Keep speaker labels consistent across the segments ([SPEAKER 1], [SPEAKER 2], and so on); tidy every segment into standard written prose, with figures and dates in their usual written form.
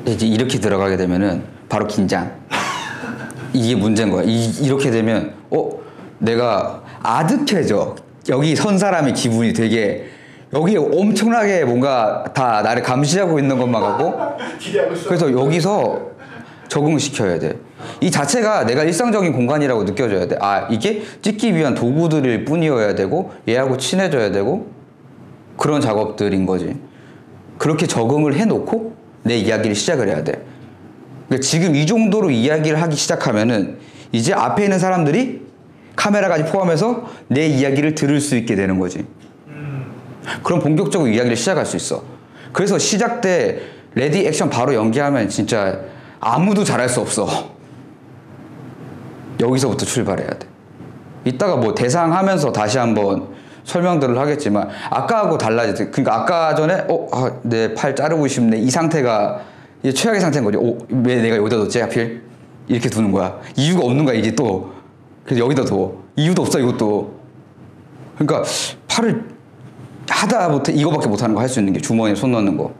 [SPEAKER 1] 이제 이렇게 들어가게 되면은 바로 긴장. 이게 문제인 거야. 이렇게 되면 내가 아득해져. 여기 선 사람의 기분이 되게 여기 엄청나게 뭔가 다 나를 감시하고 있는 것만 같고 그래서 여기서 적응시켜야 돼. 이 자체가 내가 일상적인 공간이라고 느껴져야 돼. 아, 이게 찍기 위한 도구들일 뿐이어야 되고 얘하고 친해져야 되고 그런 작업들인 거지. 그렇게 적응을 해놓고 내 이야기를 시작을 해야 돼. 그러니까 지금 이 정도로 이야기를 하기 시작하면은 이제 앞에 있는 사람들이 카메라까지 포함해서 내 이야기를 들을 수 있게 되는 거지. 그럼 본격적으로 이야기를 시작할 수 있어. 그래서 시작 때 레디 액션 바로 연기하면 진짜 아무도 잘할 수 없어. 여기서부터 출발해야 돼. 이따가 뭐 대상 하면서 다시 한번 설명들을 하겠지만 아까하고 달라지지. 그러니까 아까 전에 내 팔 자르고 싶네 이 상태가 이게 최악의 상태인 거지. 왜 내가 여기다 뒀지 하필? 이렇게 두는 거야. 이유가 없는 거야 이게 또. 그래서 여기다 둬. 이유도 없어 이것도. 그러니까 팔을 하다못해 이거밖에 못하는 거 할 수 있는 게 주머니에 손 넣는 거.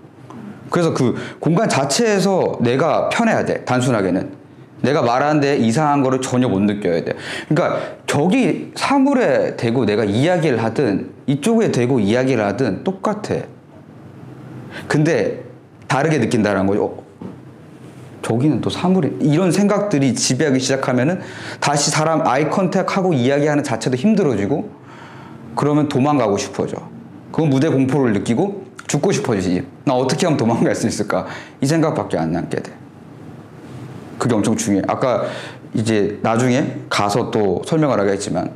[SPEAKER 1] 그래서 그 공간 자체에서 내가 편해야 돼. 단순하게는. 내가 말하는데 이상한 거를 전혀 못 느껴야 돼. 그러니까 저기 사물에 대고 내가 이야기를 하든 이쪽에 대고 이야기를 하든 똑같아. 근데 다르게 느낀다는 거죠. 저기는 또 사물이 이런 생각들이 지배하기 시작하면은 다시 사람 아이 컨택하고 이야기하는 자체도 힘들어지고 그러면 도망가고 싶어져. 그건 무대 공포를 느끼고 죽고 싶어지지. 나 어떻게 하면 도망갈 수 있을까? 이 생각밖에 안 남게 돼. 그게 엄청 중요해. 아까 이제 나중에 가서 또 설명을 하겠지만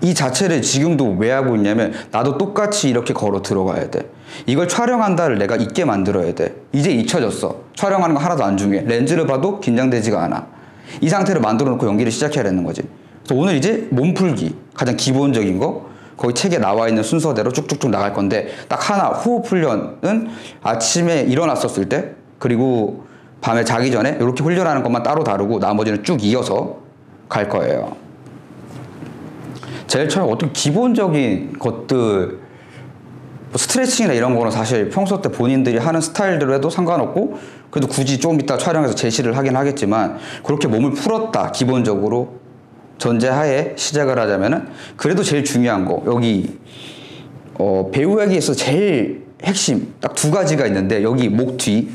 [SPEAKER 1] 이 자체를 지금도 왜 하고 있냐면 나도 똑같이 이렇게 걸어 들어가야 돼. 이걸 촬영한다를 내가 잊게 만들어야 돼. 이제 잊혀졌어. 촬영하는 거 하나도 안 중요해. 렌즈를 봐도 긴장되지가 않아. 이 상태를 만들어 놓고 연기를 시작해야 되는 거지. 그래서 오늘 이제 몸풀기 가장 기본적인 거 거기 책에 나와 있는 순서대로 쭉쭉쭉 나갈 건데 딱 하나 호흡 훈련은 아침에 일어났었을 때 그리고 밤에 자기 전에 이렇게 훈련하는 것만 따로 다루고 나머지는 쭉 이어서 갈 거예요. 제일 처음 어떤 기본적인 것들 스트레칭이나 이런 거는 사실 평소 때 본인들이 하는 스타일대로 해도 상관없고 그래도 굳이 조금 이따 촬영해서 제시를 하긴 하겠지만 그렇게 몸을 풀었다 기본적으로 전제하에 시작을 하자면은 그래도 제일 중요한 거 여기 배우에게 있어서 제일 핵심 딱 두 가지가 있는데 여기 목 뒤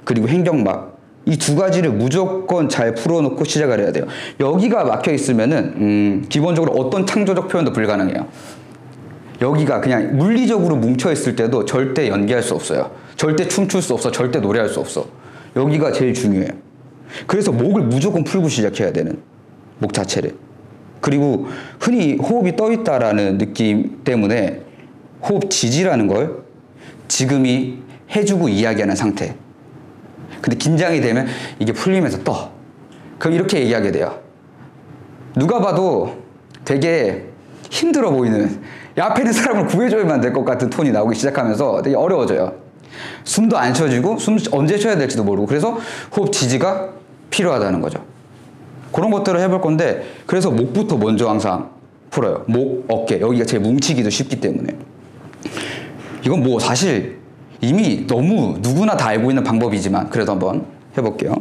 [SPEAKER 1] 그리고 행경막 이 두 가지를 무조건 잘 풀어놓고 시작을 해야 돼요. 여기가 막혀 있으면은 기본적으로 어떤 창조적 표현도 불가능해요. 여기가 그냥 물리적으로 뭉쳐 있을 때도 절대 연기할 수 없어요. 절대 춤출 수 없어. 절대 노래할 수 없어. 여기가 제일 중요해요. 그래서 목을 무조건 풀고 시작해야 되는 목 자체를. 그리고 흔히 호흡이 떠 있다라는 느낌 때문에 호흡 지지라는 걸 지금이 해주고 이야기하는 상태. 근데 긴장이 되면 이게 풀리면서 떠. 그럼 이렇게 얘기하게 돼요. 누가 봐도 되게 힘들어 보이는 앞에 있는 사람을 구해줘야만 될 것 같은 톤이 나오기 시작하면서 되게 어려워져요. 숨도 안 쉬어지고 숨 언제 쉬어야 될지도 모르고 그래서 호흡 지지가 필요하다는 거죠. 그런 것들을 해볼 건데 그래서 목부터 먼저 항상 풀어요. 목, 어깨 여기가 제일 뭉치기도 쉽기 때문에 이건 뭐 사실 이미 너무 누구나 다 알고 있는 방법이지만 그래도 한번 해볼게요.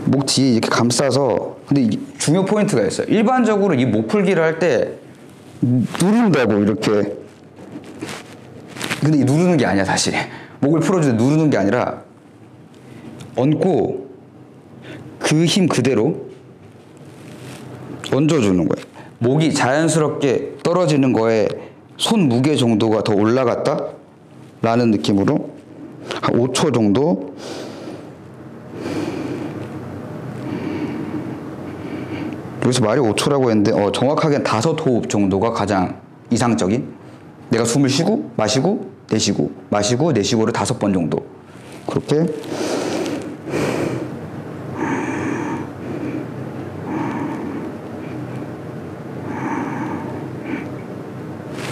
[SPEAKER 1] 목 뒤에 이렇게 감싸서 근데 중요 포인트가 있어요. 일반적으로 이 목 풀기를 할 때 누른다고 이렇게 근데 누르는 게 아니야 사실. 목을 풀어줄 때 누르는 게 아니라 얹고 그 힘 그대로 얹어주는 거예요. 목이 자연스럽게 떨어지는 거에 손 무게 정도가 더 올라갔다 라는 느낌으로 한 5초 정도 여기서 말이 5초라고 했는데 정확하게는 5호흡 정도가 가장 이상적인 내가 숨을 쉬고 마시고 내쉬고 마시고 내쉬고를 5번 정도 그렇게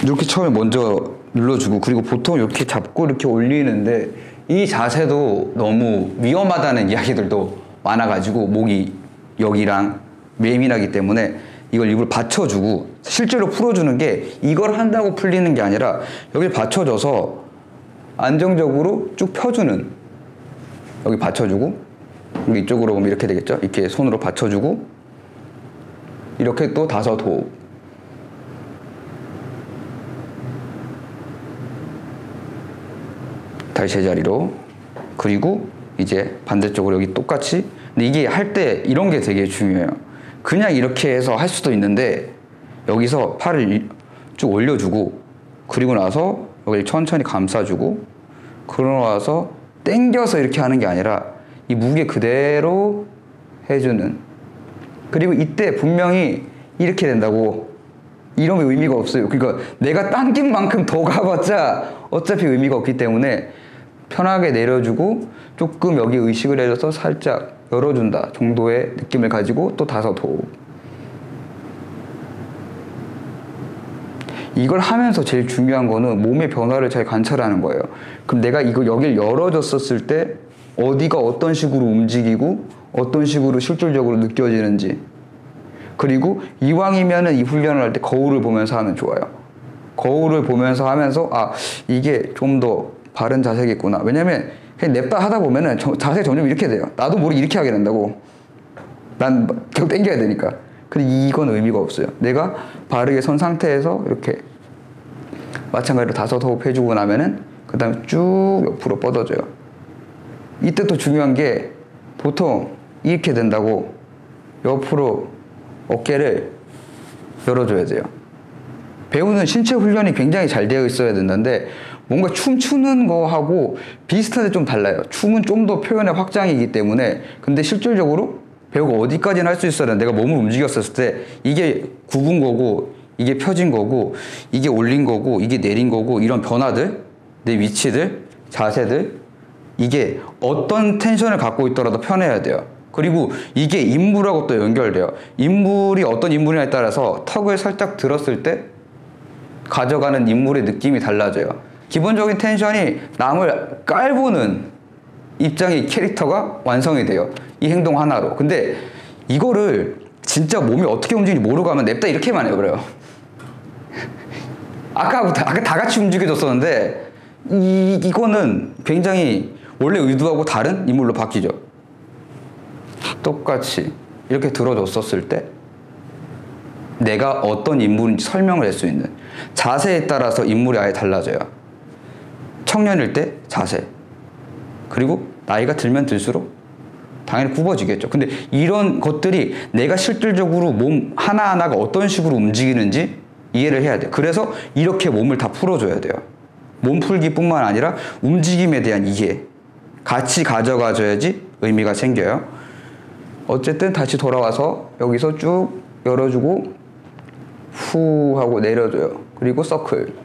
[SPEAKER 1] 이렇게 처음에 먼저 눌러주고 그리고 보통 이렇게 잡고 이렇게 올리는데 이 자세도 너무 위험하다는 이야기들도 많아가지고 목이 여기랑 예민하기 때문에 이걸 일부러 받쳐주고 실제로 풀어주는 게 이걸 한다고 풀리는 게 아니라 여기 받쳐줘서 안정적으로 쭉 펴주는, 여기 받쳐주고 여기 이쪽으로 보면 이렇게 되겠죠. 이렇게 손으로 받쳐주고 이렇게 또 5 호흡. 다시 제자리로. 그리고 이제 반대쪽으로 여기 똑같이. 근데 이게 할 때 이런 게 되게 중요해요. 그냥 이렇게 해서 할 수도 있는데 여기서 팔을 쭉 올려주고 그리고 나서 여기 천천히 감싸주고 그러고 나서 당겨서 이렇게 하는 게 아니라 이 무게 그대로 해주는. 그리고 이때 분명히 이렇게 된다고. 이러면 의미가 없어요. 그러니까 내가 당긴 만큼 더 가봤자 어차피 의미가 없기 때문에 편하게 내려주고 조금 여기 의식을 해줘서 살짝 열어준다 정도의 느낌을 가지고 또 5 호흡. 이걸 하면서 제일 중요한 거는 몸의 변화를 잘 관찰하는 거예요. 그럼 내가 이거 여길 열어줬었을 때 어디가 어떤 식으로 움직이고 어떤 식으로 실질적으로 느껴지는지. 그리고 이왕이면은 이 훈련을 할 때 거울을 보면서 하면 좋아요. 거울을 보면서 하면서 아 이게 좀 더 바른 자세겠구나. 왜냐면 그냥 냅다 하다 보면은 자세 점점 이렇게 돼요. 나도 모르게 이렇게 하게 된다고. 난 계속 당겨야 되니까. 근데 이건 의미가 없어요. 내가 바르게 선 상태에서 이렇게 마찬가지로 5 호흡 해주고 나면은 그 다음에 쭉 옆으로 뻗어줘요. 이때 또 중요한 게 보통 이렇게 된다고 옆으로 어깨를 열어줘야 돼요. 배우는 신체 훈련이 굉장히 잘 되어 있어야 된다는데 뭔가 춤추는 거하고 비슷한데 좀 달라요. 춤은 좀 더 표현의 확장이기 때문에. 근데 실질적으로 배우가 어디까지는 할 수 있어야 되는데 내가 몸을 움직였을 때 이게 굽은 거고 이게 펴진 거고 이게 올린 거고 이게 내린 거고 이런 변화들, 내 위치들, 자세들, 이게 어떤 텐션을 갖고 있더라도 편해야 돼요. 그리고 이게 인물하고 또 연결돼요. 인물이 어떤 인물이냐에 따라서 턱을 살짝 들었을 때 가져가는 인물의 느낌이 달라져요. 기본적인 텐션이 남을 깔보는 입장의 캐릭터가 완성이 돼요. 이 행동 하나로. 근데 이거를 진짜 몸이 어떻게 움직이는지 모르고 하면 냅다 이렇게만 해요. 그래요. 아까 다 같이 움직여줬었는데 이거는 굉장히 원래 의도하고 다른 인물로 바뀌죠. 똑같이 이렇게 들어줬었을 때 내가 어떤 인물인지 설명을 할 수 있는 자세에 따라서 인물이 아예 달라져요. 청년일 때 자세, 그리고 나이가 들면 들수록 당연히 굽어지겠죠. 근데 이런 것들이 내가 실질적으로 몸 하나하나가 어떤 식으로 움직이는지 이해를 해야 돼요. 그래서 이렇게 몸을 다 풀어줘야 돼요. 몸 풀기뿐만 아니라 움직임에 대한 이해 같이 가져가줘야지 의미가 생겨요. 어쨌든 다시 돌아와서 여기서 쭉 열어주고 후 하고 내려줘요. 그리고 서클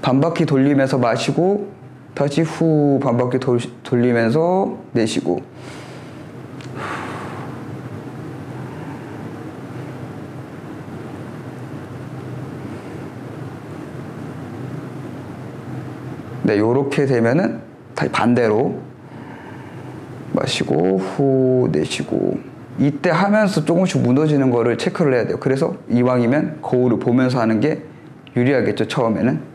[SPEAKER 1] 반바퀴 돌리면서 마시고 다시 후 반바퀴 돌리면서 내쉬고. 네, 요렇게 되면은 다시 반대로 마시고 후 내쉬고. 이때 하면서 조금씩 무너지는 거를 체크를 해야 돼요. 그래서 이왕이면 거울을 보면서 하는 게 유리하겠죠, 처음에는.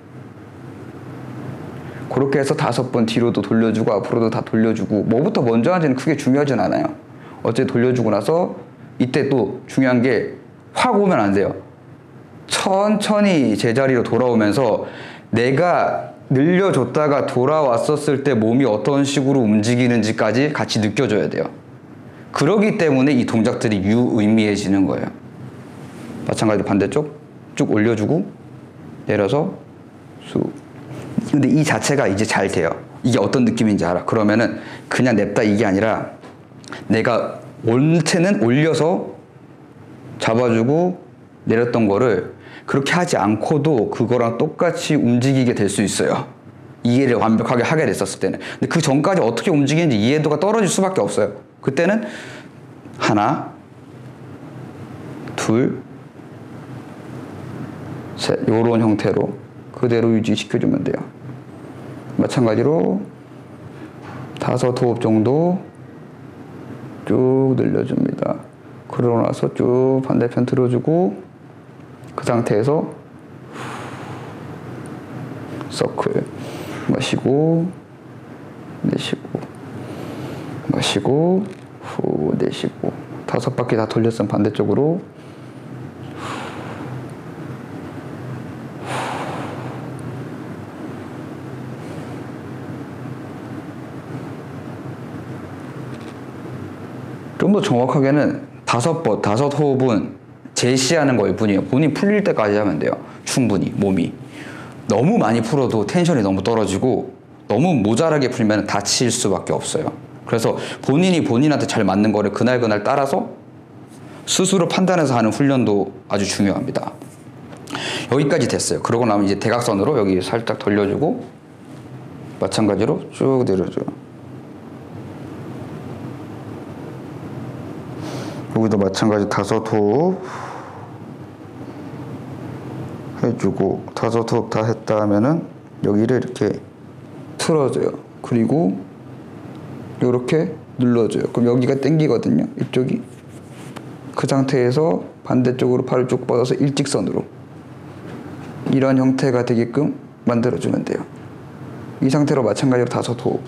[SPEAKER 1] 그렇게 해서 5번 뒤로도 돌려주고 앞으로도 다 돌려주고 뭐부터 먼저 하는지는 크게 중요하진 않아요. 어째 돌려주고 나서 이때 또 중요한 게 확 오면 안 돼요. 천천히 제자리로 돌아오면서 내가 늘려줬다가 돌아왔었을 때 몸이 어떤 식으로 움직이는지까지 같이 느껴줘야 돼요. 그러기 때문에 이 동작들이 유의미해지는 거예요. 마찬가지로 반대쪽 쭉 올려주고 내려서 쑥. 근데 이 자체가 이제 잘 돼요. 이게 어떤 느낌인지 알아. 그러면은 그냥 냅다 이게 아니라 내가 원체는 올려서 잡아주고 내렸던 거를 그렇게 하지 않고도 그거랑 똑같이 움직이게 될 수 있어요. 이해를 완벽하게 하게 됐었을 때는. 근데 그 전까지 어떻게 움직이는지 이해도가 떨어질 수밖에 없어요. 그때는 하나, 둘, 셋, 요런 형태로 그대로 유지시켜주면 돼요. 마찬가지로 5 호흡 정도 쭉 늘려줍니다. 그러고 나서 쭉 반대편 들어주고 그 상태에서 서클 마시고 내쉬고 마시고 후 내쉬고 5바퀴 다 돌렸으면 반대쪽으로 좀 더 정확하게는 5번, 5호흡은 제시하는 거일 뿐이에요. 본인 풀릴 때까지 하면 돼요. 충분히 몸이. 너무 많이 풀어도 텐션이 너무 떨어지고 너무 모자라게 풀면 다칠 수밖에 없어요. 그래서 본인이 본인한테 잘 맞는 거를 그날 따라서 스스로 판단해서 하는 훈련도 아주 중요합니다. 여기까지 됐어요. 그러고 나면 이제 대각선으로 여기 살짝 돌려주고 마찬가지로 쭉 내려줘요. 여기도 마찬가지 5호흡 해주고 5호흡 다 했다 하면은 여기를 이렇게 틀어줘요. 그리고 이렇게 눌러줘요. 그럼 여기가 당기거든요. 이쪽이. 그 상태에서 반대쪽으로 팔을 쭉 뻗어서 일직선으로 이런 형태가 되게끔 만들어주면 돼요. 이 상태로 마찬가지로 5호흡.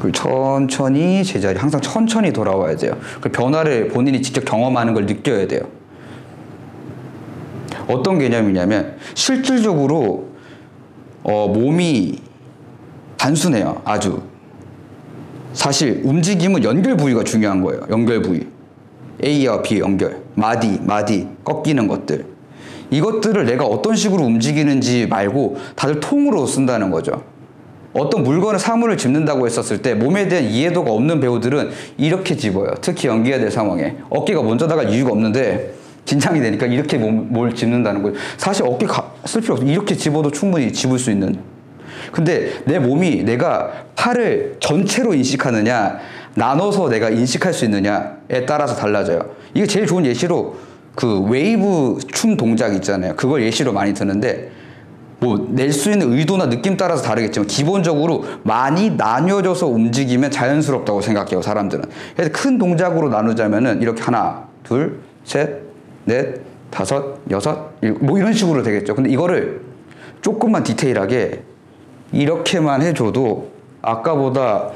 [SPEAKER 1] 그리고 천천히 제자리, 항상 천천히 돌아와야 돼요. 그 변화를 본인이 직접 경험하는 걸 느껴야 돼요. 어떤 개념이냐면 실질적으로 몸이 단순해요. 아주. 사실 움직임은 연결 부위가 중요한 거예요. 연결 부위. A와 B의 연결. 마디, 꺾이는 것들. 이것들을 내가 어떤 식으로 움직이는지 말고 다들 통으로 쓴다는 거죠. 어떤 물건을 사물을 짚는다고 했었을 때 몸에 대한 이해도가 없는 배우들은 이렇게 집어요. 특히 연기해야 될 상황에. 어깨가 먼저 나갈 이유가 없는데 긴장이 되니까 이렇게 뭘 짚는다는 거예요. 사실 어깨 쓸 필요 없어요. 이렇게 집어도 충분히 집을 수 있는. 근데 내 몸이 내가 팔을 전체로 인식하느냐 나눠서 내가 인식할 수 있느냐에 따라서 달라져요. 이게 제일 좋은 예시로 그 웨이브 춤 동작 있잖아요. 그걸 예시로 많이 드는데 뭐 낼 수 있는 의도나 느낌 따라서 다르겠지만 기본적으로 많이 나뉘어져서 움직이면 자연스럽다고 생각해요. 사람들은. 그래서 큰 동작으로 나누자면은 이렇게 하나, 둘, 셋, 넷, 5, 6, 7, 뭐 이런 식으로 되겠죠. 근데 이거를 조금만 디테일하게 이렇게만 해줘도 아까보다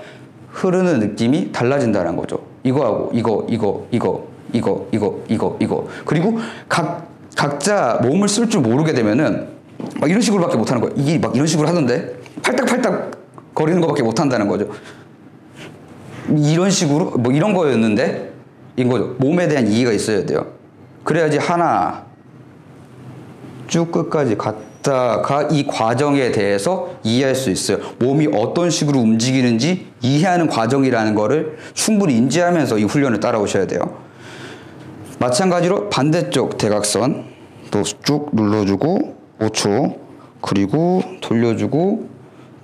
[SPEAKER 1] 흐르는 느낌이 달라진다는 거죠. 이거하고 이거 그리고 각자 몸을 쓸 줄 모르게 되면은 막 이런 식으로밖에 못하는 거예요. 이게 막 이런 식으로 하던데 팔딱팔딱 거리는 것밖에 못한다는 거죠. 이런 식으로 뭐 이런 거였는데 이런 거죠. 몸에 대한 이해가 있어야 돼요. 그래야지 하나 쭉 끝까지 갔다가 이 과정에 대해서 이해할 수 있어요. 몸이 어떤 식으로 움직이는지 이해하는 과정이라는 거를 충분히 인지하면서 이 훈련을 따라오셔야 돼요. 마찬가지로 반대쪽 대각선 또 쭉 눌러주고 5초 그리고 돌려주고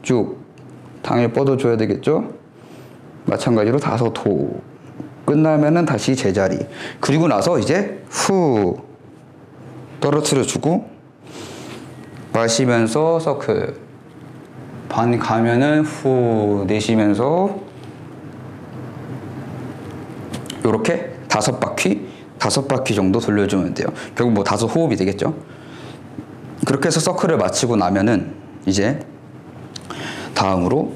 [SPEAKER 1] 쭉 당일 뻗어줘야 되겠죠. 마찬가지로 5호 끝나면은 다시 제자리. 그리고 나서 이제 후 떨어뜨려주고 마시면서 서클 반 가면은 후 내쉬면서 요렇게 5바퀴 정도 돌려주면 돼요. 결국 뭐 5호흡이 되겠죠. 그렇게 해서 서클을 마치고 나면은 이제 다음으로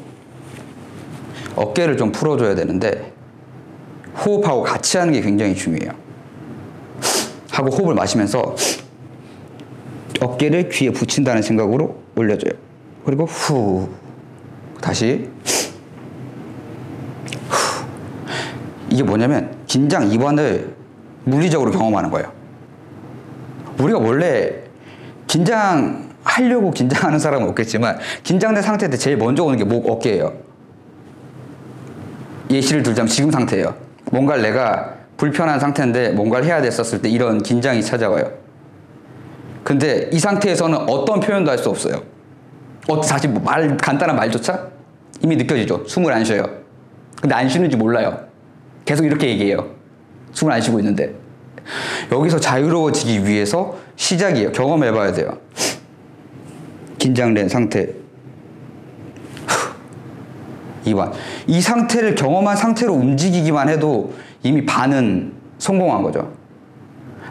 [SPEAKER 1] 어깨를 좀 풀어줘야 되는데 호흡하고 같이 하는 게 굉장히 중요해요. 하고 호흡을 마시면서 어깨를 귀에 붙인다는 생각으로 올려줘요. 그리고 후 다시 후. 이게 뭐냐면 긴장 이완을 물리적으로 경험하는 거예요. 우리가 원래 긴장하려고 긴장하는 사람은 없겠지만 긴장된 상태 때 제일 먼저 오는 게 목, 어깨예요. 예시를 들자면 지금 상태예요. 뭔가를 내가 불편한 상태인데 뭔가를 해야 됐었을 때 이런 긴장이 찾아와요. 근데 이 상태에서는 어떤 표현도 할 수 없어요. 사실 간단한 말조차 이미 느껴지죠. 숨을 안 쉬어요. 근데 안 쉬는지 몰라요. 계속 이렇게 얘기해요. 숨을 안 쉬고 있는데. 여기서 자유로워지기 위해서 시작이에요. 경험해봐야 돼요. 긴장된 상태. 2번. 이 상태를 경험한 상태로 움직이기만 해도 이미 반은 성공한 거죠.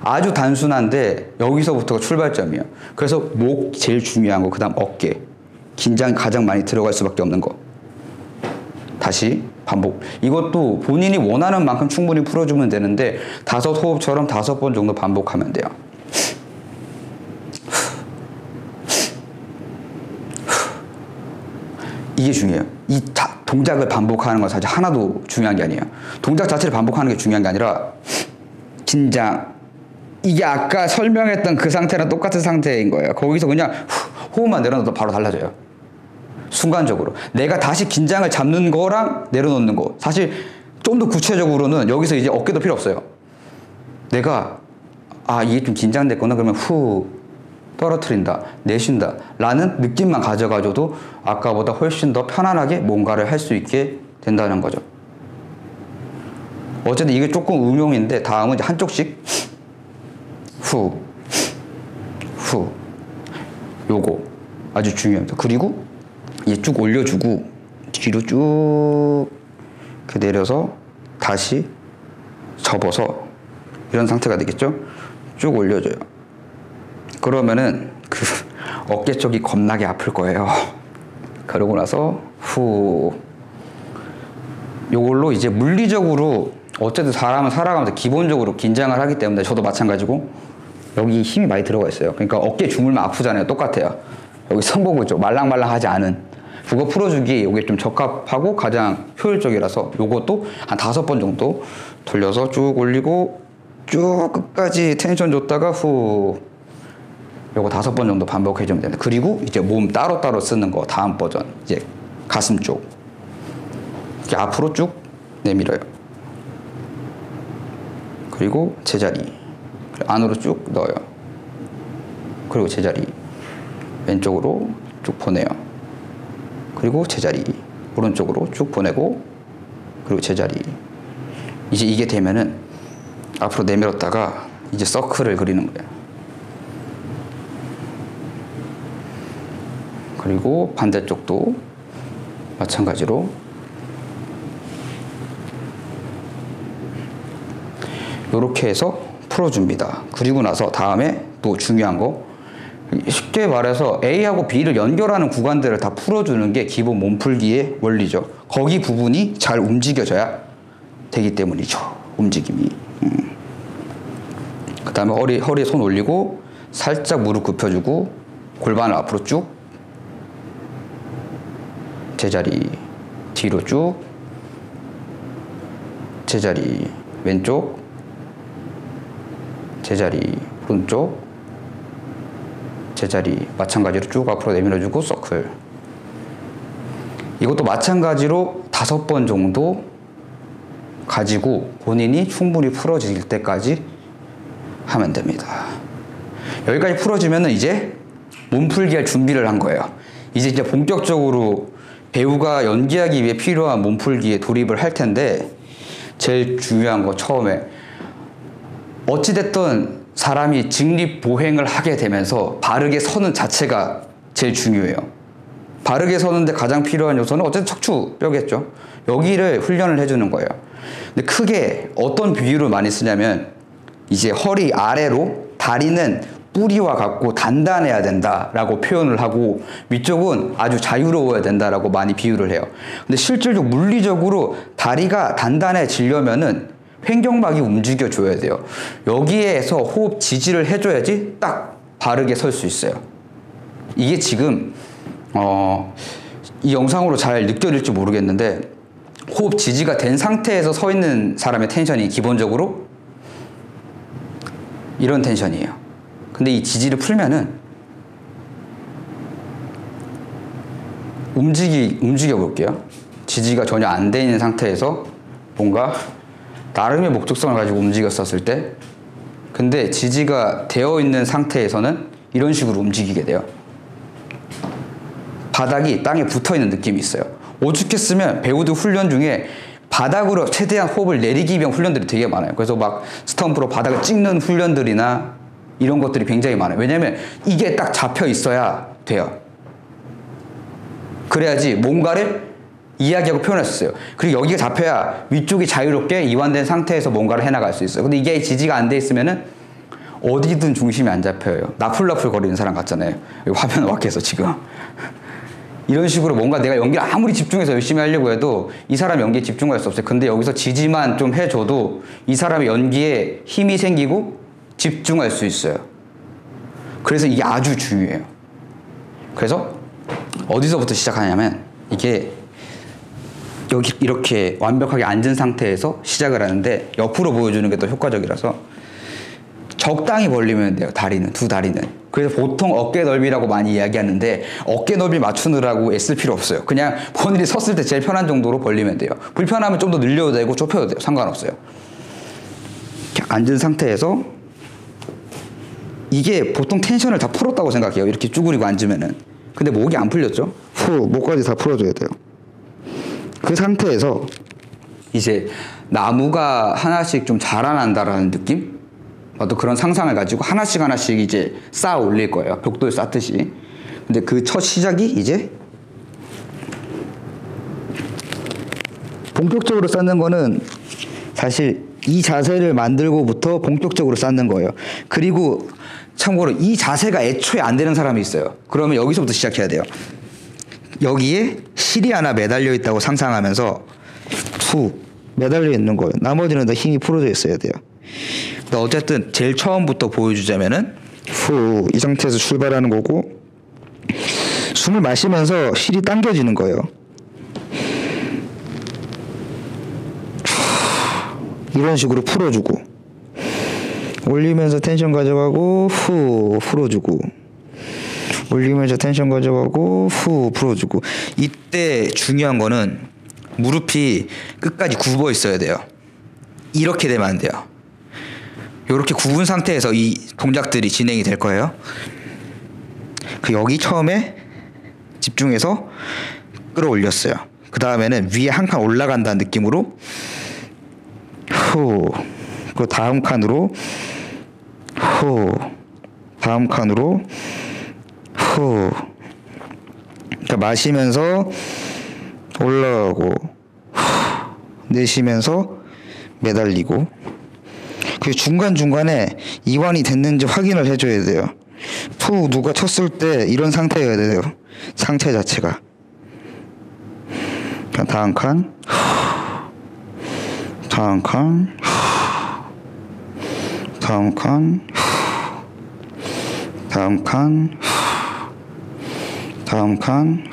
[SPEAKER 1] 아주 단순한데 여기서부터가 출발점이에요. 그래서 목 제일 중요한 거, 그 다음 어깨. 긴장이 가장 많이 들어갈 수밖에 없는 거. 다시 반복. 이것도 본인이 원하는 만큼 충분히 풀어주면 되는데 5호흡처럼 5번 정도 반복하면 돼요. 이게 중요해요. 이 동작을 반복하는 건 사실 하나도 중요한 게 아니에요. 동작 자체를 반복하는 게 중요한 게 아니라 긴장. 이게 아까 설명했던 그 상태랑 똑같은 상태인 거예요. 거기서 그냥 호흡만 내려놔도 바로 달라져요. 순간적으로. 내가 다시 긴장을 잡는 거랑 내려놓는 거. 사실 좀 더 구체적으로는 여기서 이제 어깨도 필요 없어요. 내가 이게 좀 긴장됐구나. 그러면 후 떨어뜨린다, 내쉰다 라는 느낌만 가져가줘도 아까보다 훨씬 더 편안하게 뭔가를 할 수 있게 된다는 거죠. 어쨌든 이게 조금 응용인데 다음은 이제 한쪽씩 후, 후. 요거 아주 중요합니다. 그리고 얘 쭉 올려주고 뒤로 쭉 이렇게 내려서 다시 접어서 이런 상태가 되겠죠? 쭉 올려줘요. 그러면은 그 어깨 쪽이 겁나게 아플 거예요. 그러고 나서 후. 요걸로 이제 물리적으로 어쨌든 사람은 살아가면서 기본적으로 긴장을 하기 때문에 저도 마찬가지고 여기 힘이 많이 들어가 있어요. 그러니까 어깨 주물면 아프잖아요. 똑같아요. 여기 성복부 쪽 말랑말랑하지 않은 그거 풀어주기에 이게 좀 적합하고 가장 효율적이라서 요것도 한 5번 정도 돌려서 쭉 올리고 쭉 끝까지 텐션 줬다가 후. 요거 5번 정도 반복해주면 됩니다. 그리고 이제 몸 따로따로 쓰는 거 다음 버전 이제 가슴 쪽 이렇게 앞으로 쭉 내밀어요. 그리고 제자리 안으로 쭉 넣어요. 그리고 제자리 왼쪽으로 쭉 보내요. 그리고 제자리 오른쪽으로 쭉 보내고 그리고 제자리. 이제 이게 되면은 앞으로 내밀었다가 이제 서클을 그리는 거예요. 그리고 반대쪽도 마찬가지로 이렇게 해서 풀어줍니다. 그리고 나서 다음에 또 중요한 거 쉽게 말해서 A하고 B를 연결하는 구간들을 다 풀어주는 게 기본 몸풀기의 원리죠. 거기 부분이 잘 움직여져야 되기 때문이죠. 움직임이. 그 다음에 허리에 손 올리고 살짝 무릎 굽혀주고 골반을 앞으로 쭉 제자리 뒤로 쭉 제자리 왼쪽 제자리 오른쪽 제자리 마찬가지로 쭉 앞으로 내밀어주고 서클. 이것도 마찬가지로 5번 정도 가지고 본인이 충분히 풀어질 때까지 하면 됩니다. 여기까지 풀어지면 이제 몸풀기 할 준비를 한 거예요. 이제 본격적으로 배우가 연기하기 위해 필요한 몸풀기에 돌입을 할 텐데 제일 중요한 거 처음에 어찌됐든 사람이 직립보행을 하게 되면서 바르게 서는 자체가 제일 중요해요. 바르게 서는데 가장 필요한 요소는 어쨌든 척추뼈겠죠. 여기를 훈련을 해주는 거예요. 근데 크게 어떤 비유를 많이 쓰냐면 이제 허리 아래로 다리는 뿌리와 같고 단단해야 된다라고 표현을 하고 위쪽은 아주 자유로워야 된다라고 많이 비유를 해요. 근데 실질적 물리적으로 다리가 단단해지려면은 횡격막이 움직여줘야 돼요. 여기에서 호흡 지지를 해줘야지 딱 바르게 설 수 있어요. 이게 지금 이 영상으로 잘 느껴질지 모르겠는데 호흡 지지가 된 상태에서 서 있는 사람의 텐션이 기본적으로 이런 텐션이에요. 근데 이 지지를 풀면은 움직여 볼게요. 지지가 전혀 안 돼 있는 상태에서 뭔가 나름의 목적성을 가지고 움직였었을 때 근데 지지가 되어 있는 상태에서는 이런 식으로 움직이게 돼요. 바닥이 땅에 붙어 있는 느낌이 있어요. 오죽했으면 배우들 훈련 중에 바닥으로 최대한 호흡을 내리기 위한 훈련들이 되게 많아요. 그래서 막 스탬프로 바닥을 찍는 훈련들이나 이런 것들이 굉장히 많아요. 왜냐면 이게 딱 잡혀 있어야 돼요. 그래야지 뭔가를 이야기하고 표현했었어요. 그리고 여기가 잡혀야 위쪽이 자유롭게 이완된 상태에서 뭔가를 해나갈 수 있어요. 근데 이게 지지가 안 돼 있으면은 어디든 중심이 안 잡혀요. 나풀나풀 거리는 사람 같잖아요. 여기 화면 밖에서 지금. 이런 식으로 뭔가 내가 연기를 아무리 집중해서 열심히 하려고 해도 이 사람 연기에 집중할 수 없어요. 근데 여기서 지지만 좀 해줘도 이 사람의 연기에 힘이 생기고 집중할 수 있어요. 그래서 이게 아주 중요해요. 그래서 어디서부터 시작하냐면 이게 여기 이렇게 완벽하게 앉은 상태에서 시작을 하는데 옆으로 보여주는 게 더 효과적이라서 적당히 벌리면 돼요. 다리는, 두 다리는. 그래서 보통 어깨 넓이라고 많이 이야기하는데 어깨 넓이 맞추느라고 애쓸 필요 없어요. 그냥 본인이 섰을 때 제일 편한 정도로 벌리면 돼요. 불편하면 좀 더 늘려도 되고 좁혀도 돼요. 상관없어요. 이렇게 앉은 상태에서 이게 보통 텐션을 다 풀었다고 생각해요. 이렇게 쭈그리고 앉으면은. 근데 목이 안 풀렸죠? 목까지 다 풀어줘야 돼요. 그 상태에서 이제 나무가 하나씩 좀 자라난다라는 느낌? 또 그런 상상을 가지고 하나씩 이제 쌓아 올릴 거예요. 벽돌 쌓듯이. 근데 그 첫 시작이 이제 본격적으로 쌓는 거는 사실 이 자세를 만들고부터 본격적으로 쌓는 거예요. 그리고 참고로 이 자세가 애초에 안 되는 사람이 있어요. 그러면 여기서부터 시작해야 돼요. 여기에 실이 하나 매달려 있다고 상상하면서 툭 매달려 있는 거예요. 나머지는 다 힘이 풀어져 있어야 돼요. 근데 어쨌든 제일 처음부터 보여주자면은 이 상태에서 출발하는 거고 숨을 마시면서 실이 당겨지는 거예요. 이런 식으로 풀어주고 올리면서 텐션 가져가고 풀어주고 올리면서 텐션 가져가고 풀어주고. 이때 중요한 거는 무릎이 끝까지 굽어 있어야 돼요. 이렇게 되면 안 돼요. 이렇게 굽은 상태에서 이 동작들이 진행이 될 거예요. 그 여기 처음에 집중해서 끌어올렸어요. 그 다음에는 위에 한 칸 올라간다는 느낌으로 그 다음 칸으로 다음 칸으로 그러니까 마시면서 올라가고 내쉬면서 매달리고. 그 중간중간에 이완이 됐는지 확인을 해줘야 돼요. 누가 쳤을 때 이런 상태여야 돼요. 상체 자체가. 다음 칸 다음 칸 다음 칸 다음 칸 다음 칸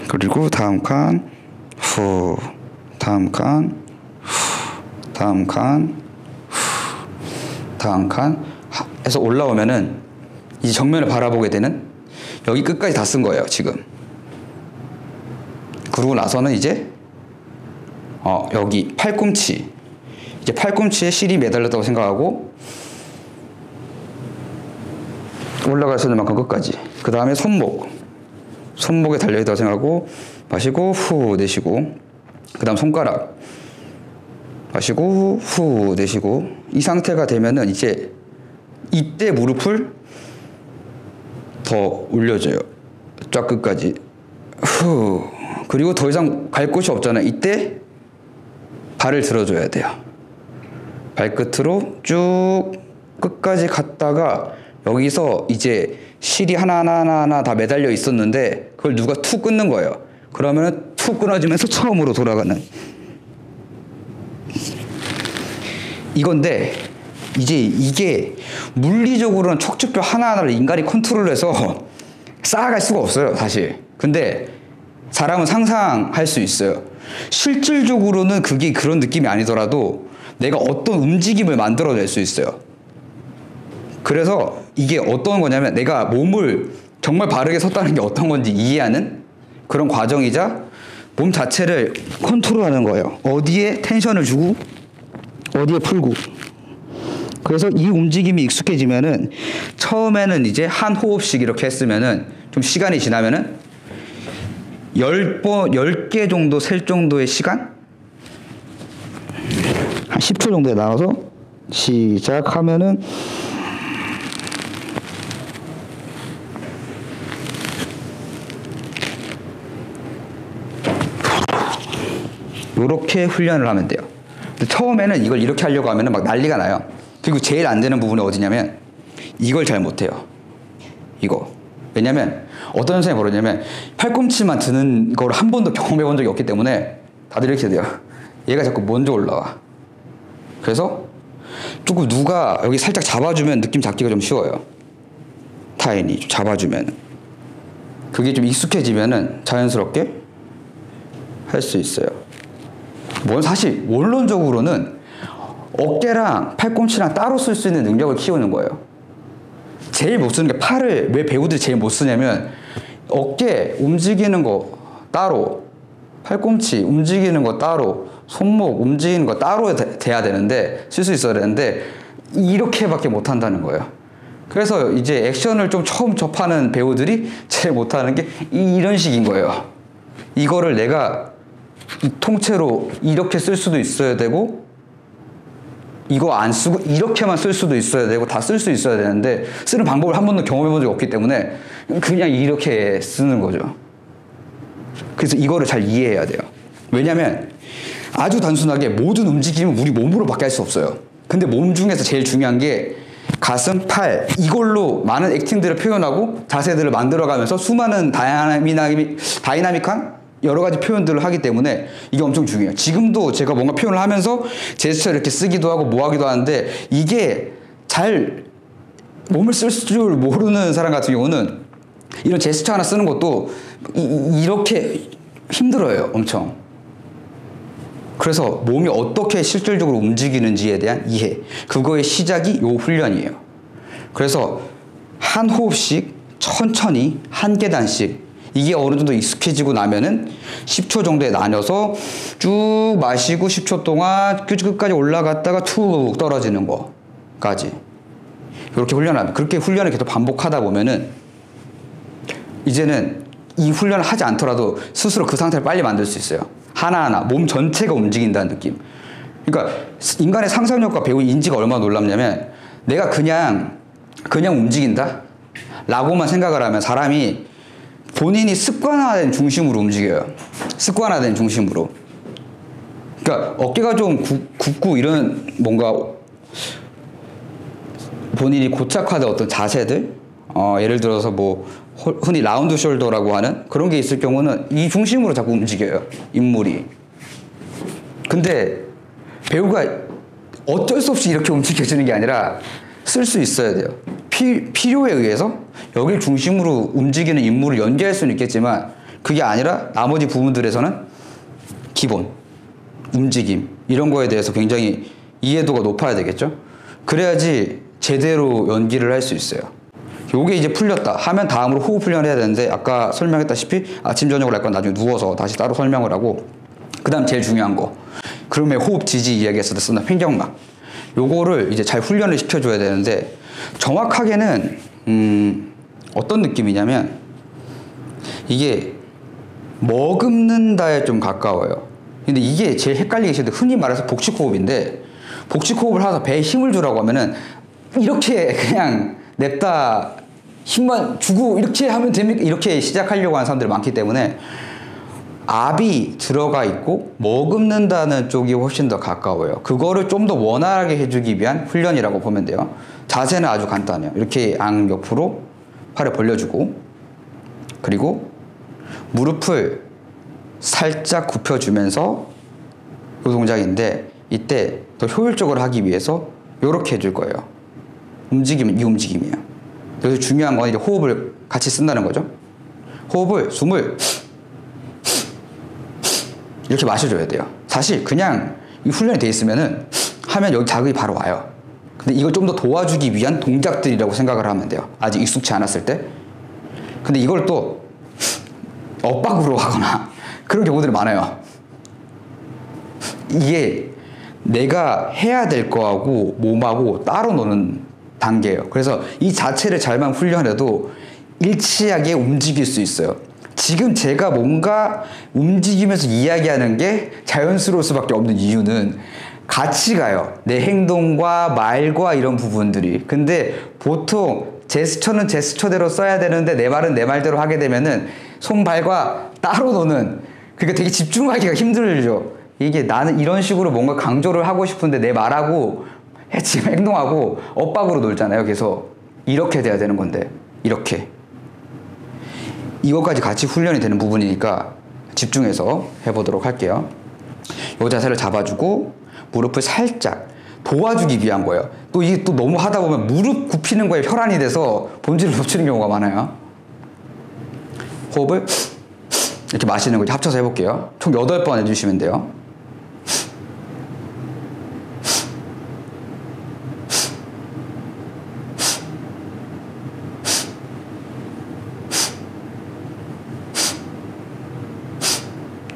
[SPEAKER 1] 그리고 다음 칸 다음 칸 다음 칸 다음 칸 해서 올라오면은 이제 정면을 바라보게 되는, 여기 끝까지 다 쓴 거예요 지금. 그러고 나서는 이제 여기 팔꿈치, 이제 팔꿈치에 실이 매달렸다고 생각하고 올라갈 수 있는 만큼 끝까지. 그 다음에 손목에 달려있다고 생각하고 마시고 후 내쉬고, 그 다음 손가락 마시고 후 내쉬고. 이 상태가 되면은 이제 이때 무릎을 더 올려줘요. 쫙 끝까지 후. 그리고 더 이상 갈 곳이 없잖아요. 이때 발을 들어줘야 돼요. 발끝으로 쭉 끝까지 갔다가 여기서 이제 실이 하나하나 다 매달려 있었는데 그걸 누가 툭 끊는 거예요. 그러면은 툭 끊어지면서 처음으로 돌아가는 이건데, 이제 이게 물리적으로는 척추뼈 하나하나를 인간이 컨트롤해서 쌓아갈 수가 없어요 사실. 근데 사람은 상상할 수 있어요. 실질적으로는 그게 그런 느낌이 아니더라도 내가 어떤 움직임을 만들어낼 수 있어요. 그래서 이게 어떤 거냐면 내가 몸을 정말 바르게 섰다는 게 어떤 건지 이해하는 그런 과정이자 몸 자체를 컨트롤하는 거예요. 어디에 텐션을 주고 어디에 풀고. 그래서 이 움직임이 익숙해지면은 처음에는 이제 한 호흡씩 이렇게 했으면은 좀 시간이 지나면은 10개 정도 셀 정도의 시간? 한 10초 정도에 나눠서 시작하면은 요렇게 훈련을 하면 돼요. 근데 처음에는 이걸 이렇게 하려고 하면 막 난리가 나요. 그리고 제일 안 되는 부분이 어디냐면 이걸 잘 못해요. 이거. 왜냐면 어떤 현상이 벌어지냐면 팔꿈치만 드는 걸 한 번도 경험해 본 적이 없기 때문에 다들 이렇게 돼요. 얘가 자꾸 먼저 올라와. 그래서 조금 누가 여기 살짝 잡아주면 느낌 잡기가 좀 쉬워요. 타인이 좀 잡아주면. 그게 좀 익숙해지면은 자연스럽게 할 수 있어요. 뭐 사실 원론적으로는 어깨랑 팔꿈치랑 따로 쓸 수 있는 능력을 키우는 거예요. 제일 못 쓰는 게 팔을 왜 배우들이 제일 못 쓰냐면 어깨 움직이는 거 따로, 팔꿈치 움직이는 거 따로, 손목 움직이는 거 따로 돼야 되는데 쓸 수 있어야 되는데 이렇게밖에 못 한다는 거예요. 그래서 이제 액션을 좀 처음 접하는 배우들이 제일 못하는 게 이런 식인 거예요. 이거를 내가 이 통째로 이렇게 쓸 수도 있어야 되고 이거 안 쓰고 이렇게만 쓸 수도 있어야 되고 다 쓸 수 있어야 되는데 쓰는 방법을 한 번도 경험해 본 적이 없기 때문에 그냥 이렇게 쓰는 거죠. 그래서 이거를 잘 이해해야 돼요. 왜냐면 아주 단순하게 모든 움직임은 우리 몸으로밖에 할 수 없어요. 근데 몸 중에서 제일 중요한 게 가슴, 팔 이걸로 많은 액팅들을 표현하고 자세들을 만들어가면서 수많은 다이나믹한 여러 가지 표현들을 하기 때문에 이게 엄청 중요해요. 지금도 제가 뭔가 표현을 하면서 제스처를 이렇게 쓰기도 하고 뭐 하기도 하는데 이게 잘 몸을 쓸 줄 모르는 사람 같은 경우는 이런 제스처 하나 쓰는 것도 이렇게 힘들어요. 엄청. 그래서 몸이 어떻게 실질적으로 움직이는지에 대한 이해, 그거의 시작이 요 훈련이에요. 그래서 한 호흡씩 천천히 한 계단씩 이게 어느 정도 익숙해지고 나면은 10초 정도에 나눠서 쭉 마시고 10초 동안 끝까지 올라갔다가 툭 떨어지는 거까지 이렇게 훈련하면, 그렇게 훈련을 계속 반복하다 보면은 이제는 이 훈련을 하지 않더라도 스스로 그 상태를 빨리 만들 수 있어요. 하나하나 몸 전체가 움직인다는 느낌. 그러니까 인간의 상상력과 배우 인지가 얼마나 놀랍냐면 내가 그냥 움직인다 라고만 생각을 하면 사람이 본인이 습관화된 중심으로 움직여요. 습관화된 중심으로. 그러니까 어깨가 좀 굽고 이런 뭔가 본인이 고착화된 어떤 자세들, 예를 들어서 뭐 흔히 라운드 숄더라고 하는 그런 게 있을 경우는 이 중심으로 자꾸 움직여요. 인물이. 근데 배우가 어쩔 수 없이 이렇게 움직여지는 게 아니라 쓸 수 있어야 돼요. 필요에 의해서 여길 중심으로 움직이는 인물을 연기할 수는 있겠지만 그게 아니라 나머지 부분들에서는 기본, 움직임 이런 거에 대해서 굉장히 이해도가 높아야 되겠죠. 그래야지 제대로 연기를 할 수 있어요. 요게 이제 풀렸다 하면 다음으로 호흡 훈련을 해야 되는데 아까 설명했다시피 아침 저녁을 할 건 나중에 누워서 다시 따로 설명을 하고, 그 다음 제일 중요한 거 그러면 호흡 지지 이야기했을 때 쓰는 횡격막, 요거를 이제 잘 훈련을 시켜줘야 되는데 정확하게는 어떤 느낌이냐면 이게 머금는다에 좀 가까워요. 근데 이게 제일 헷갈리기 쉬운데 흔히 말해서 복식호흡인데, 복식호흡을 하면서 배에 힘을 주라고 하면은 이렇게 그냥 냅다 힘만 주고 이렇게 하면 됩니까? 이렇게 시작하려고 하는 사람들이 많기 때문에 압이 들어가 있고 머금는다는 쪽이 훨씬 더 가까워요. 그거를 좀 더 원활하게 해주기 위한 훈련이라고 보면 돼요. 자세는 아주 간단해요. 이렇게 양 옆으로 팔을 벌려주고, 그리고 무릎을 살짝 굽혀주면서 이 동작인데 이때 더 효율적으로 하기 위해서 이렇게 해줄 거예요. 움직임은 이 움직임이에요. 그래서 중요한 건 이제 호흡을 같이 쓴다는 거죠. 호흡을, 숨을 이렇게 마셔줘야 돼요. 사실 그냥 이 훈련이 돼 있으면은 하면 여기 자극이 바로 와요. 근데 이걸 좀 더 도와주기 위한 동작들이라고 생각을 하면 돼요. 아직 익숙치 않았을 때. 근데 이걸 또 엇박으로 하거나 그런 경우들이 많아요. 이게 내가 해야 될 거하고 몸하고 따로 노는 단계예요. 그래서 이 자체를 잘만 훈련해도 일치하게 움직일 수 있어요. 지금 제가 뭔가 움직이면서 이야기하는 게 자연스러울 수밖에 없는 이유는 같이 가요. 내 행동과 말과 이런 부분들이. 근데 보통 제스처는 제스처대로 써야 되는데 내 말은 내 말대로 하게 되면은 손발과 따로 노는, 그러니까 되게 집중하기가 힘들죠. 이게 나는 이런 식으로 뭔가 강조를 하고 싶은데 내 말하고 지금 행동하고 엇박으로 놀잖아요. 그래서 이렇게 돼야 되는 건데 이렇게 이것까지 같이 훈련이 되는 부분이니까 집중해서 해보도록 할게요. 이 자세를 잡아주고 무릎을 살짝 도와주기 위한 거예요. 또 이게 또 너무 하다 보면 무릎 굽히는 거에 혈안이 돼서 본질을 놓치는 경우가 많아요. 호흡을 이렇게 마시는 거 합쳐서 해볼게요. 총 8번 해주시면 돼요.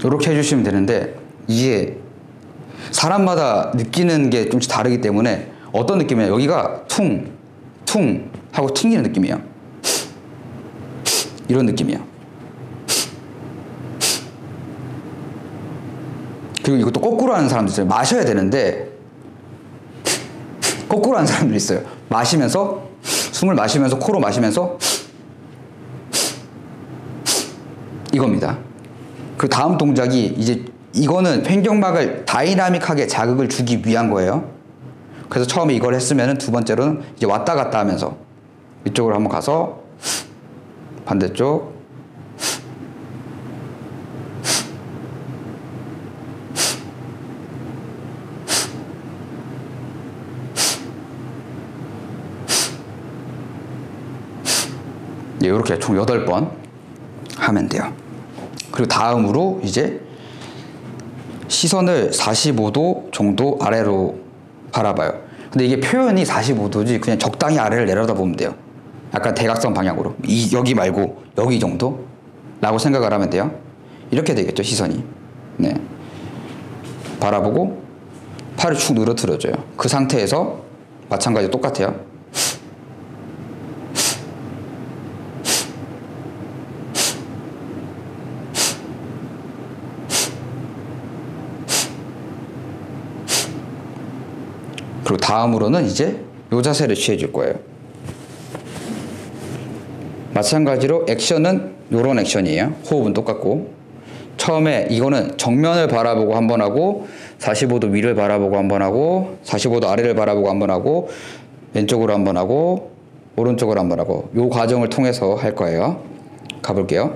[SPEAKER 1] 이렇게 해주시면 되는데 이게 사람마다 느끼는 게 좀씩 다르기 때문에 어떤 느낌이냐, 여기가 퉁 하고 튕기는 느낌이에요. 이런 느낌이에요. 그리고 이것도 거꾸로 하는 사람들 있어요. 마셔야 되는데 거꾸로 하는 사람들 있어요. 마시면서 숨을 마시면서 코로 마시면서 이겁니다. 그 다음 동작이 이제 이거는 횡격막을 다이나믹하게 자극을 주기 위한 거예요. 그래서 처음에 이걸 했으면은 두 번째로는 이제 왔다 갔다 하면서 이쪽으로 한번 가서 반대쪽 이렇게 총 8번 하면 돼요. 그리고 다음으로 이제 시선을 45도 정도 아래로 바라봐요. 근데 이게 표현이 45도지 그냥 적당히 아래를 내려다보면 돼요. 약간 대각선 방향으로. 여기 말고 여기 정도? 라고 생각을 하면 돼요. 이렇게 되겠죠, 시선이. 네. 바라보고 팔을 축 늘어뜨려줘요. 그 상태에서 마찬가지로 똑같아요. 그리고 다음으로는 이제 요 자세를 취해줄 거예요. 마찬가지로 액션은 요런 액션이에요. 호흡은 똑같고 처음에 이거는 정면을 바라보고 한 번 하고 45도 위를 바라보고 한 번 하고 45도 아래를 바라보고 한 번 하고 왼쪽으로 한 번 하고 오른쪽으로 한 번 하고 요 과정을 통해서 할 거예요. 가볼게요.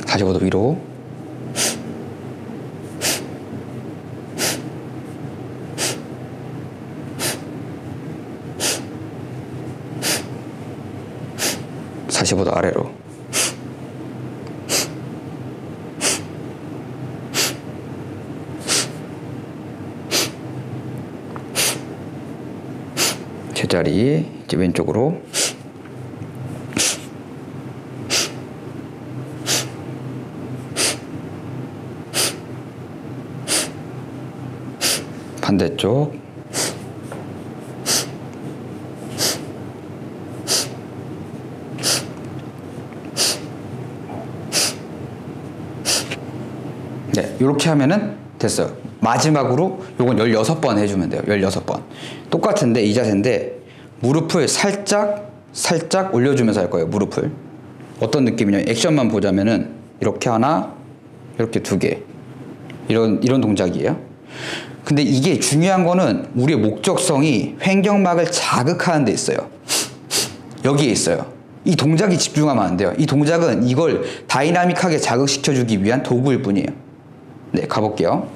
[SPEAKER 1] 다시 45도 위로 (45도) 아래로 제자리 이제 왼쪽으로 반대쪽 네, 이렇게 하면은 됐어요. 마지막으로 요건 16번 해주면 돼요. 16번 똑같은데 이 자세인데 무릎을 살짝 올려주면서 할 거예요. 무릎을 어떤 느낌이냐면 액션만 보자면은 이렇게 하나 이렇게 2개 이런 동작이에요. 근데 이게 중요한 거는 우리의 목적성이 횡격막을 자극하는 데 있어요. 여기에 있어요. 이 동작이 집중하면 안 돼요. 이 동작은 이걸 다이나믹하게 자극시켜주기 위한 도구일 뿐이에요. 네, 가볼게요.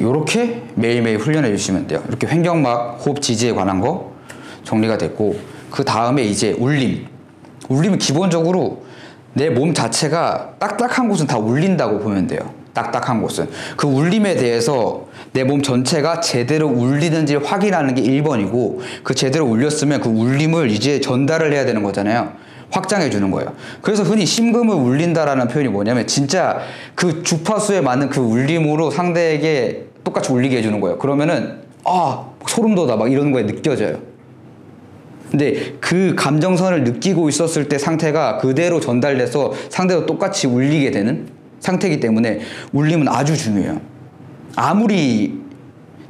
[SPEAKER 1] 이렇게 매일매일 훈련해 주시면 돼요. 이렇게 횡격막, 호흡 지지에 관한 거 정리가 됐고 그 다음에 이제 울림은 기본적으로 내 몸 자체가 딱딱한 곳은 다 울린다고 보면 돼요. 딱딱한 곳은 그 울림에 대해서 내 몸 전체가 제대로 울리는지를 확인하는 게 1번이고 그 제대로 울렸으면 그 울림을 이제 전달을 해야 되는 거잖아요. 확장해 주는 거예요. 그래서 흔히 심금을 울린다라는 표현이 뭐냐면 진짜 그 주파수에 맞는 그 울림으로 상대에게 똑같이 울리게 해주는 거예요. 그러면은 소름 돋아 막 이런 거에 느껴져요. 근데 그 감정선을 느끼고 있었을 때 상태가 그대로 전달돼서 상대도 똑같이 울리게 되는 상태이기 때문에 울림은 아주 중요해요. 아무리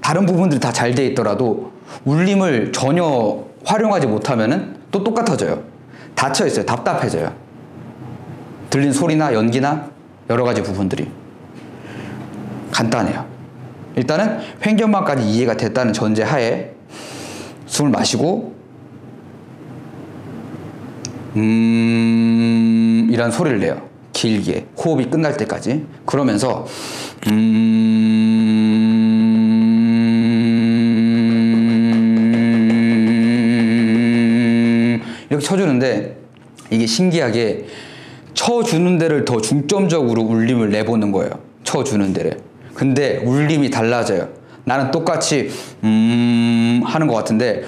[SPEAKER 1] 다른 부분들이 다 잘 돼 있더라도 울림을 전혀 활용하지 못하면은 또 똑같아져요. 닫혀 있어요. 답답해져요. 들린 소리나 연기나 여러 가지 부분들이. 간단해요. 일단은 횡견만까지 이해가 됐다는 전제 하에 숨을 마시고 이란 소리를 내요. 길게 호흡이 끝날 때까지. 그러면서 이렇게 쳐주는데 이게 신기하게 쳐주는 데를 더 중점적으로 울림을 내보는 거예요. 쳐주는 데를. 근데 울림이 달라져요. 나는 똑같이 하는 것 같은데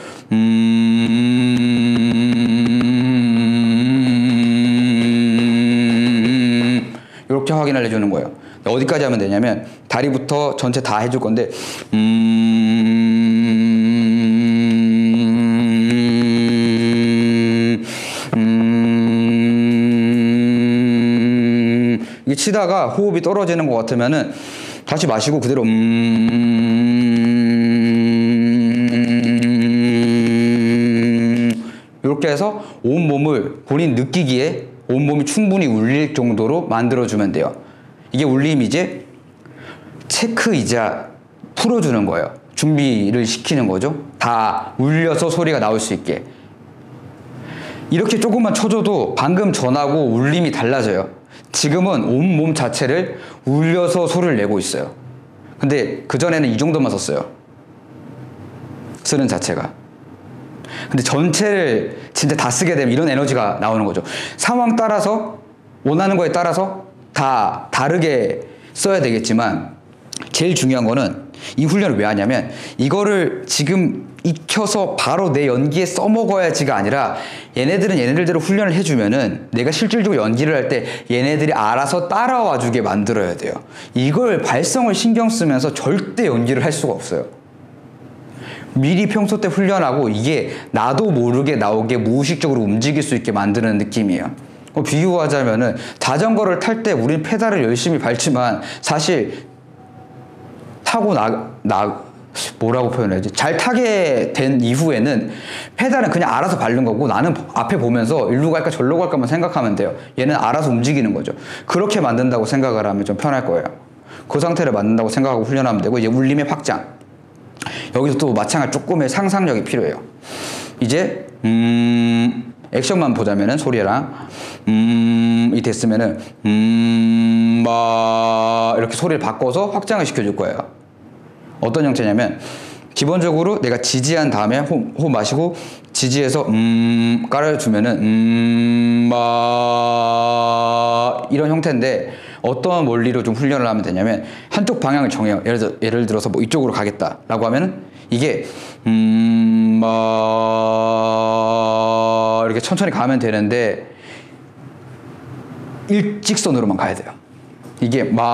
[SPEAKER 1] 이렇게 확인을 해주는 거예요. 어디까지 하면 되냐면 다리부터 전체 다 해줄 건데 이게 치다가 호흡이 떨어지는 것 같으면은 다시 마시고 그대로 이렇게 해서 온몸을 본인 느끼기에 온몸이 충분히 울릴 정도로 만들어주면 돼요. 이게 울림이 이제 체크이자 풀어주는 거예요. 준비를 시키는 거죠. 다 울려서 소리가 나올 수 있게. 이렇게 조금만 쳐줘도 방금 전하고 울림이 달라져요. 지금은 온몸 자체를 울려서 소리를 내고 있어요. 근데 그전에는 이 정도만 썼어요. 쓰는 자체가. 근데 전체를 진짜 다 쓰게 되면 이런 에너지가 나오는 거죠. 상황 따라서 원하는 거에 따라서 다 다르게 써야 되겠지만 제일 중요한 거는 이 훈련을 왜 하냐면 이거를 지금 익혀서 바로 내 연기에 써먹어야지가 아니라 얘네들은 얘네들대로 훈련을 해주면은 내가 실질적으로 연기를 할 때 얘네들이 알아서 따라와 주게 만들어야 돼요. 이걸 발성을 신경 쓰면서 절대 연기를 할 수가 없어요. 미리 평소 때 훈련하고 이게 나도 모르게 나오게 무의식적으로 움직일 수 있게 만드는 느낌이에요. 비유하자면은 자전거를 탈 때 우리는 페달을 열심히 밟지만 사실 타고 뭐라고 표현해야지? 잘 타게 된 이후에는 페달은 그냥 알아서 밟는 거고 나는 앞에 보면서 일로 갈까 절로 갈까만 생각하면 돼요. 얘는 알아서 움직이는 거죠. 그렇게 만든다고 생각을 하면 좀 편할 거예요. 그 상태를 만든다고 생각하고 훈련하면 되고 이제 울림의 확장. 여기서 또 마찬가지 조금의 상상력이 필요해요. 이제 액션만 보자면은 소리랑 이 됐으면은 이렇게 소리를 바꿔서 확장을 시켜줄 거예요. 어떤 형태냐면 기본적으로 내가 지지한 다음에 호흡 마시고 지지해서 깔아주면은 이런 형태인데 어떤 원리로 좀 훈련을 하면 되냐면 한쪽 방향을 정해요. 예를 들어서 뭐 이쪽으로 가겠다라고 하면은 이게 이렇게 천천히 가면 되는데 일직선으로만 가야 돼요. 이게 막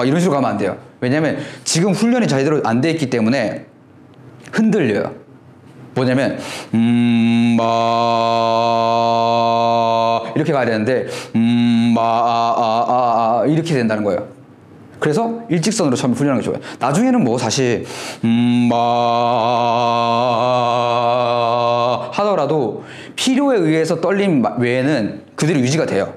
[SPEAKER 1] 이런 식으로 가면 안 돼요. 왜냐면 지금 훈련이 제대로 안 돼 있기 때문에 흔들려요. 뭐냐면 이렇게 가야 되는데 이렇게 된다는 거예요. 그래서 일직선으로 처음에 훈련하는 게 좋아요. 나중에는 뭐 사실 하더라도 필요에 의해서 떨림 외에는 그대로 유지가 돼요.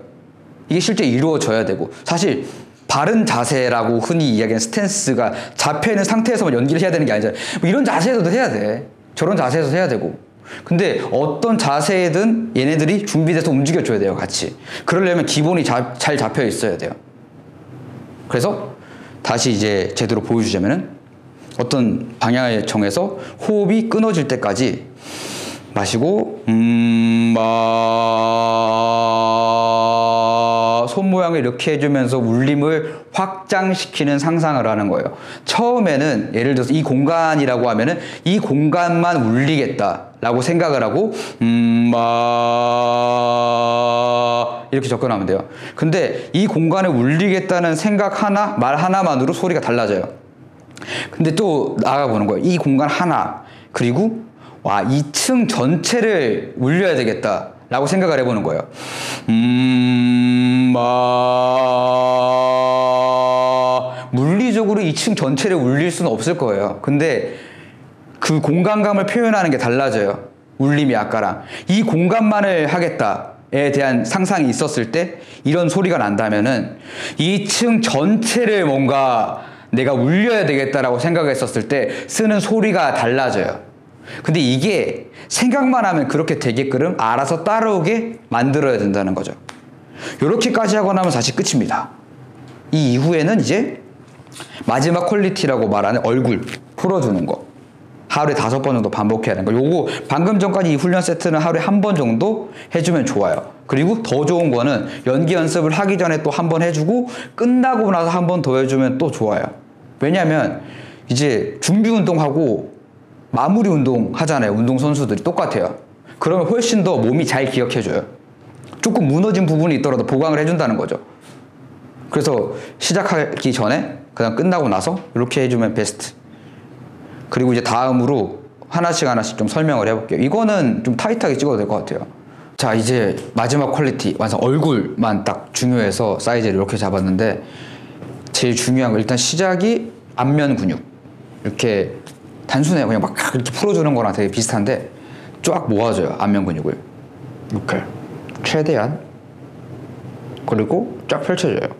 [SPEAKER 1] 이게 실제 이루어져야 되고 사실 바른 자세라고 흔히 이야기하는 스탠스가 잡혀있는 상태에서만 연기를 해야 되는 게 아니잖아요. 뭐 이런 자세에서도 해야 돼. 저런 자세에서 해야 되고. 근데 어떤 자세든 얘네들이 준비돼서 움직여줘야 돼요. 같이. 그러려면 기본이 잘 잡혀 있어야 돼요. 그래서 다시 이제 제대로 보여주자면은 어떤 방향을 정해서 호흡이 끊어질 때까지 마시고 손 모양을 이렇게 해주면서 울림을 확장시키는 상상을 하는 거예요. 처음에는 예를 들어서 이 공간이라고 하면은 이 공간만 울리겠다라고 생각을 하고 이렇게 접근하면 돼요. 근데 이 공간을 울리겠다는 생각 하나, 말 하나만으로 소리가 달라져요. 근데 또 나가보는 거예요. 이 공간 하나, 그리고 와, 2층 전체를 울려야 되겠다 라고 생각을 해보는 거예요. 물리적으로 2층 전체를 울릴 수는 없을 거예요. 근데 그 공간감을 표현하는 게 달라져요. 울림이 아까랑. 이 공간만을 하겠다에 대한 상상이 있었을 때 이런 소리가 난다면은 2층 전체를 뭔가 내가 울려야 되겠다라고 생각했었을 때 쓰는 소리가 달라져요. 근데 이게 생각만 하면 그렇게 되게끔 알아서 따라오게 만들어야 된다는 거죠. 이렇게까지 하고 나면 사실 끝입니다. 이 이후에는 이제 마지막 퀄리티라고 말하는 얼굴 풀어주는 거. 하루에 5번 정도 반복해야 하는 거. 요거 방금 전까지 이 훈련 세트는 하루에 1번 정도 해주면 좋아요. 그리고 더 좋은 거는 연기 연습을 하기 전에 또 1번 해주고 끝나고 나서 1번 더 해주면 또 좋아요. 왜냐면 이제 준비 운동하고 마무리 운동 하잖아요. 운동선수들이 똑같아요. 그러면 훨씬 더 몸이 잘 기억해줘요. 조금 무너진 부분이 있더라도 보강을 해준다는 거죠. 그래서 시작하기 전에 그다음 끝나고 나서 이렇게 해주면 베스트. 그리고 이제 다음으로 하나씩 좀 설명을 해볼게요. 이거는 좀 타이트하게 찍어도 될 것 같아요. 자, 이제 마지막 퀄리티 완성. 얼굴만 딱 중요해서 사이즈를 이렇게 잡았는데 제일 중요한 거 일단 시작이 안면 근육. 이렇게 단순해요. 그냥 막 이렇게 풀어주는 거랑 되게 비슷한데 쫙 모아줘요. 안면 근육을 이렇게 최대한. 그리고 쫙 펼쳐줘요.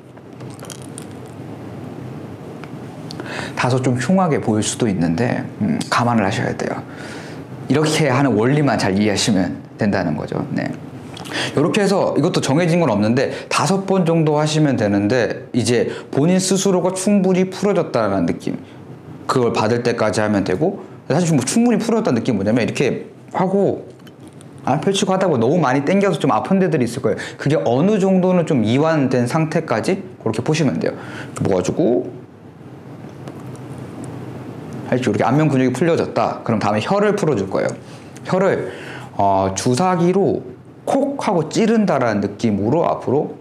[SPEAKER 1] 다소 좀 흉하게 보일 수도 있는데 감안을 하셔야 돼요. 이렇게 하는 원리만 잘 이해하시면 된다는 거죠. 네. 이렇게 해서 이것도 정해진 건 없는데 5번 정도 하시면 되는데 이제 본인 스스로가 충분히 풀어졌다는 느낌, 그걸 받을 때까지 하면 되고, 사실 뭐 충분히 풀어졌다는 느낌이 뭐냐면 이렇게 하고 펼치고 하다 보면 너무 많이 당겨서 좀 아픈 데들이 있을 거예요. 그게 어느 정도는 좀 이완된 상태까지 그렇게 보시면 돼요. 이렇게 모아주고 알죠? 이렇게 안면 근육이 풀려졌다. 그럼 다음에 혀를 풀어줄 거예요. 혀를 주사기로 콕 하고 찌른다라는 느낌으로 앞으로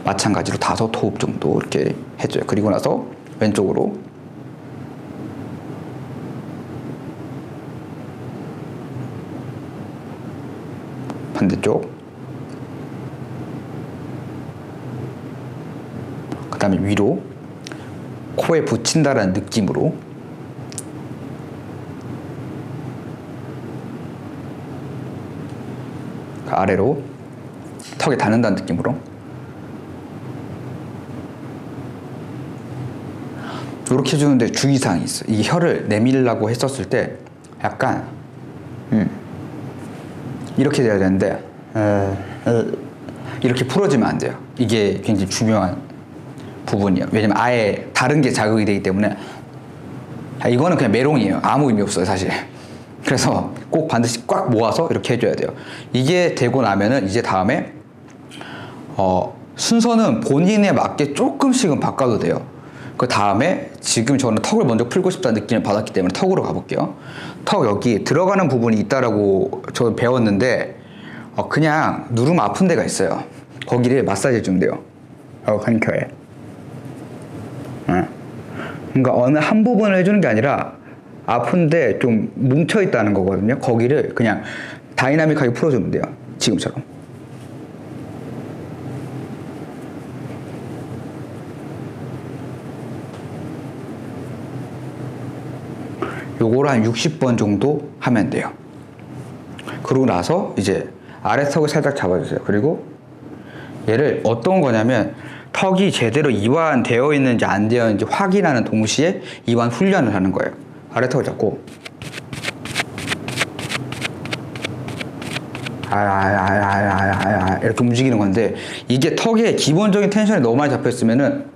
[SPEAKER 1] 마찬가지로 5호흡 정도 이렇게 해줘요. 그리고 나서 왼쪽으로 반대쪽, 그 다음에 위로 코에 붙인다라는 느낌으로, 그 아래로 턱에 닿는다는 느낌으로, 이렇게 해주는데 주의사항이 있어요. 이 혀를 내밀려고 했었을 때 약간 이렇게 돼야 되는데 이렇게 풀어지면 안 돼요. 이게 굉장히 중요한 부분이에요. 왜냐면 아예 다른 게 자극이 되기 때문에. 이거는 그냥 메롱이에요. 아무 의미 없어요, 사실. 그래서 꼭 반드시 꽉 모아서 이렇게 해줘야 돼요. 이게 되고 나면은 이제 다음에 순서는 본인에 맞게 조금씩은 바꿔도 돼요. 그 다음에 지금 저는 턱을 먼저 풀고 싶다는 느낌을 받았기 때문에 턱으로 가볼게요. 턱 여기 들어가는 부분이 있다라고 저 배웠는데 그냥 누르면 아픈 데가 있어요. 거기를 마사지 해주면 돼요. 한켜에. 그러니까 어느 한 부분을 해주는 게 아니라 아픈데 좀 뭉쳐 있다는 거거든요. 거기를 그냥 다이나믹하게 풀어주면 돼요. 지금처럼. 요거를 한 60번 정도 하면 돼요. 그러고 나서 이제 아래턱을 살짝 잡아주세요. 그리고 얘를 어떤 거냐면 턱이 제대로 이완되어 있는지 안 되어 있는지 확인하는 동시에 이완 훈련을 하는 거예요. 아래턱을 잡고 이렇게 움직이는 건데, 이게 턱에 기본적인 텐션이 너무 많이 잡혀 있으면은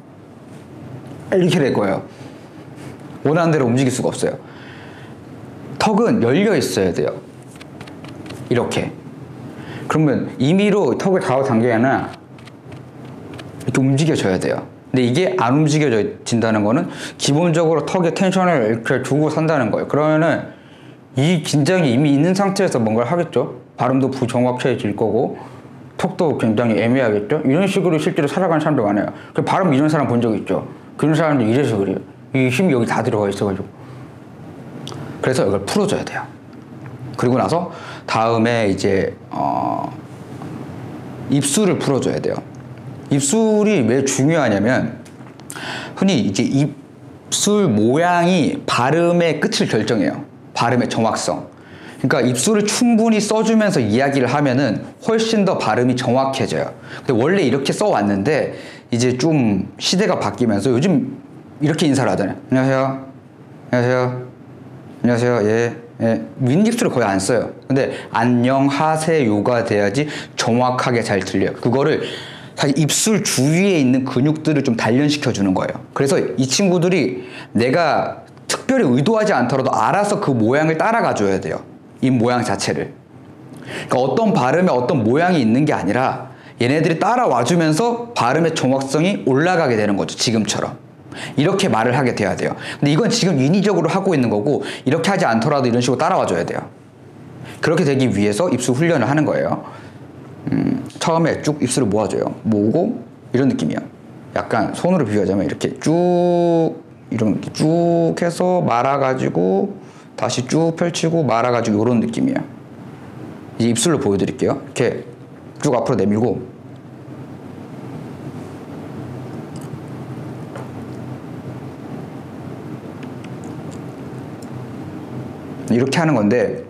[SPEAKER 1] 이렇게 될 거예요. 원하는 대로 움직일 수가 없어요. 턱은 열려 있어야 돼요. 이렇게. 그러면 임의로 턱을 잡아당겨야나 이렇게 움직여져야 돼요. 근데 이게 안 움직여진다는 거는 기본적으로 턱에 텐션을 이렇게 두고 산다는 거예요. 그러면은 이 긴장이 이미 있는 상태에서 뭔가를 하겠죠. 발음도 부정확해질 거고 턱도 굉장히 애매하겠죠. 이런 식으로 실제로 살아가는 사람들 많아요. 그 발음 이런 사람 본 적 있죠. 그런 사람들 이래서 그래요. 이 힘이 여기 다 들어가 있어가지고. 그래서 이걸 풀어줘야 돼요. 그리고 나서 다음에 이제 입술을 풀어줘야 돼요. 입술이 왜 중요하냐면 흔히 이제 입술 모양이 발음의 끝을 결정해요. 발음의 정확성. 그러니까 입술을 충분히 써주면서 이야기를 하면은 훨씬 더 발음이 정확해져요. 근데 원래 이렇게 써왔는데 이제 좀 시대가 바뀌면서 요즘 이렇게 인사를 하잖아요. 안녕하세요. 안녕하세요. 안녕하세요. 예. 예. 윗입술을 거의 안 써요. 근데 안녕하세요가 돼야지 정확하게 잘 들려요. 그거를 사실 입술 주위에 있는 근육들을 좀 단련시켜 주는 거예요. 그래서 이 친구들이 내가 특별히 의도하지 않더라도 알아서 그 모양을 따라가 줘야 돼요. 입 모양 자체를. 그러니까 어떤 발음에 어떤 모양이 있는 게 아니라 얘네들이 따라와 주면서 발음의 정확성이 올라가게 되는 거죠. 지금처럼. 이렇게 말을 하게 돼야 돼요. 근데 이건 지금 인위적으로 하고 있는 거고 이렇게 하지 않더라도 이런 식으로 따라와 줘야 돼요. 그렇게 되기 위해서 입술 훈련을 하는 거예요. 처음에 쭉 입술을 모아줘요. 모으고 이런 느낌이야. 약간 손으로 비유하자면 이렇게 쭉 이런 쭉 해서 말아가지고 다시 쭉 펼치고 말아가지고 이런 느낌이야. 이제 입술로 보여드릴게요. 이렇게 쭉 앞으로 내밀고 이렇게 하는 건데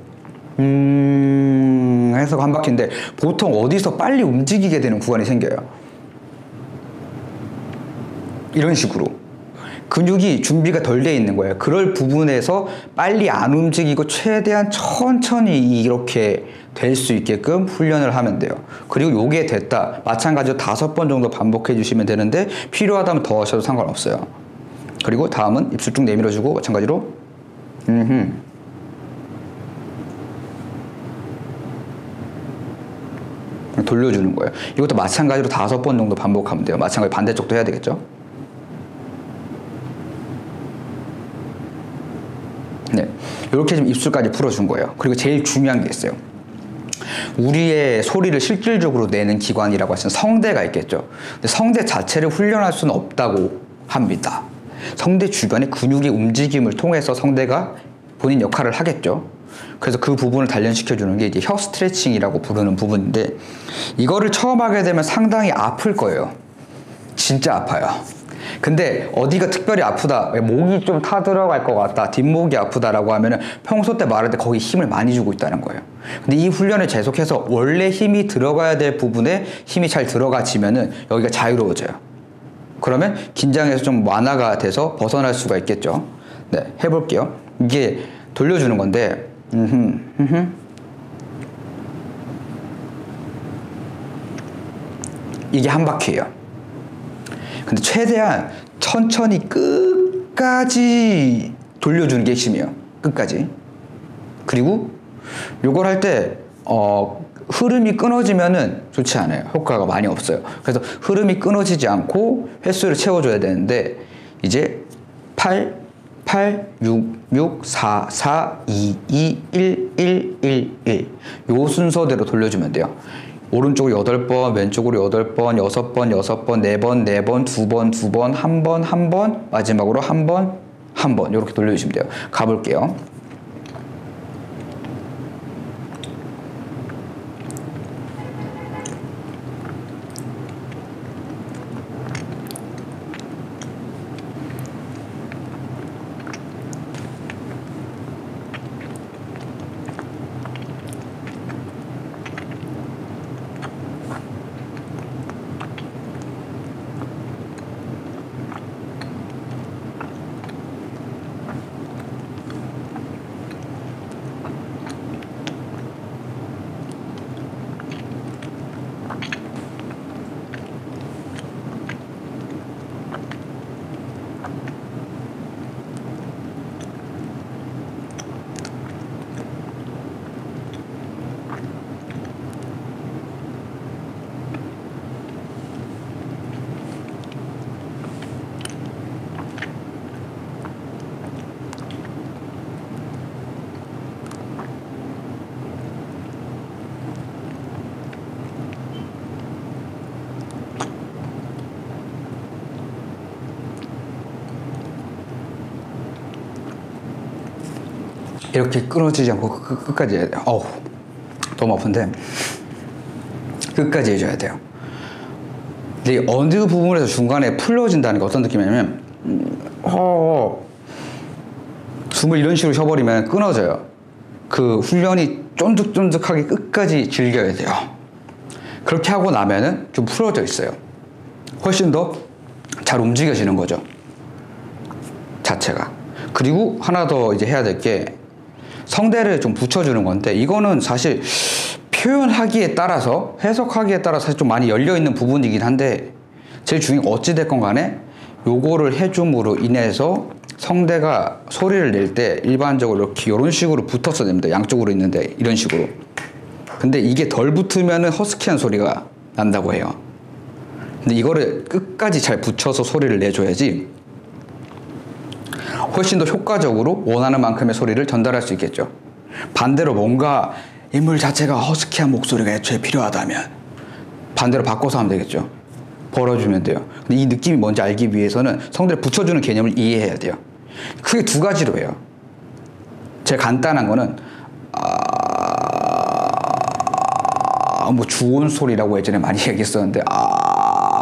[SPEAKER 1] 해서 한 바퀴인데 보통 어디서 빨리 움직이게 되는 구간이 생겨요. 이런 식으로 근육이 준비가 덜 돼 있는 거예요. 그럴 부분에서 빨리 안 움직이고 최대한 천천히 이렇게 될 수 있게끔 훈련을 하면 돼요. 그리고 요게 됐다. 마찬가지로 5번 정도 반복해 주시면 되는데 필요하다면 더 하셔도 상관없어요. 그리고 다음은 입술 쭉 내밀어주고 마찬가지로 돌려주는 거예요. 이것도 마찬가지로 5번 정도 반복하면 돼요. 마찬가지로 반대쪽도 해야 되겠죠. 네, 이렇게 좀 입술까지 풀어준 거예요. 그리고 제일 중요한 게 있어요. 우리의 소리를 실질적으로 내는 기관이라고 하시는 성대가 있겠죠. 근데 성대 자체를 훈련할 수는 없다고 합니다. 성대 주변의 근육의 움직임을 통해서 성대가 본인 역할을 하겠죠. 그래서 그 부분을 단련시켜주는 게 이제 혀 스트레칭이라고 부르는 부분인데 이거를 처음 하게 되면 상당히 아플 거예요. 진짜 아파요. 근데 어디가 특별히 아프다, 목이 좀 타들어갈 것 같다, 뒷목이 아프다라고 하면은 평소 때 말할 때 거기 힘을 많이 주고 있다는 거예요. 근데 이 훈련을 계속해서 원래 힘이 들어가야 될 부분에 힘이 잘 들어가지면은 여기가 자유로워져요. 그러면 긴장해서 좀 완화가 돼서 벗어날 수가 있겠죠. 네, 해볼게요. 이게 돌려주는 건데 이게 한 바퀴예요. 근데 최대한 천천히 끝까지 돌려주는 게 핵심이에요. 끝까지. 그리고 요걸 할 때 흐름이 끊어지면은 좋지 않아요. 효과가 많이 없어요. 그래서 흐름이 끊어지지 않고 횟수를 채워줘야 되는데 이제 8, 6, 6, 4, 4, 2, 2, 1, 1, 1, 1 요 순서대로 돌려주면 돼요. 오른쪽으로 8번, 왼쪽으로 8번, 6번, 6번, 4번, 4번, 2번, 2번, 1번, 1번, 마지막으로 1번, 1번 이렇게 돌려주시면 돼요. 가볼게요. 이렇게 끊어지지 않고 끝까지 해야 돼요. 어우, 너무 아픈데 끝까지 해줘야 돼요. 근데 어느 부분에서 중간에 풀려진다는 게 어떤 느낌이냐면 숨을 이런 식으로 쉬어버리면 끊어져요. 그 훈련이 쫀득쫀득하게 끝까지 즐겨야 돼요. 그렇게 하고 나면은 좀 풀어져 있어요. 훨씬 더 잘 움직여지는 거죠, 자체가. 그리고 하나 더 이제 해야 될 게 성대를 좀 붙여주는 건데, 이거는 사실 표현하기에 따라서, 해석하기에 따라서 사실 좀 많이 열려있는 부분이긴 한데, 제일 중요한 건 어찌됐건 간에 요거를 해줌으로 인해서 성대가 소리를 낼 때 일반적으로 이렇게 이런 식으로 붙었어야 됩니다. 양쪽으로 있는데 이런 식으로. 근데 이게 덜 붙으면은 허스키한 소리가 난다고 해요. 근데 이거를 끝까지 잘 붙여서 소리를 내줘야지 훨씬 더 효과적으로 원하는 만큼의 소리를 전달할 수 있겠죠. 반대로 뭔가 인물 자체가 허스키한 목소리가 애초에 필요하다면 반대로 바꿔서 하면 되겠죠. 벌어주면 돼요. 근데 이 느낌이 뭔지 알기 위해서는 성대를 붙여주는 개념을 이해해야 돼요. 크게 두 가지로 해요. 제일 간단한 거는 뭐 주온 소리라고 예전에 많이 얘기했었는데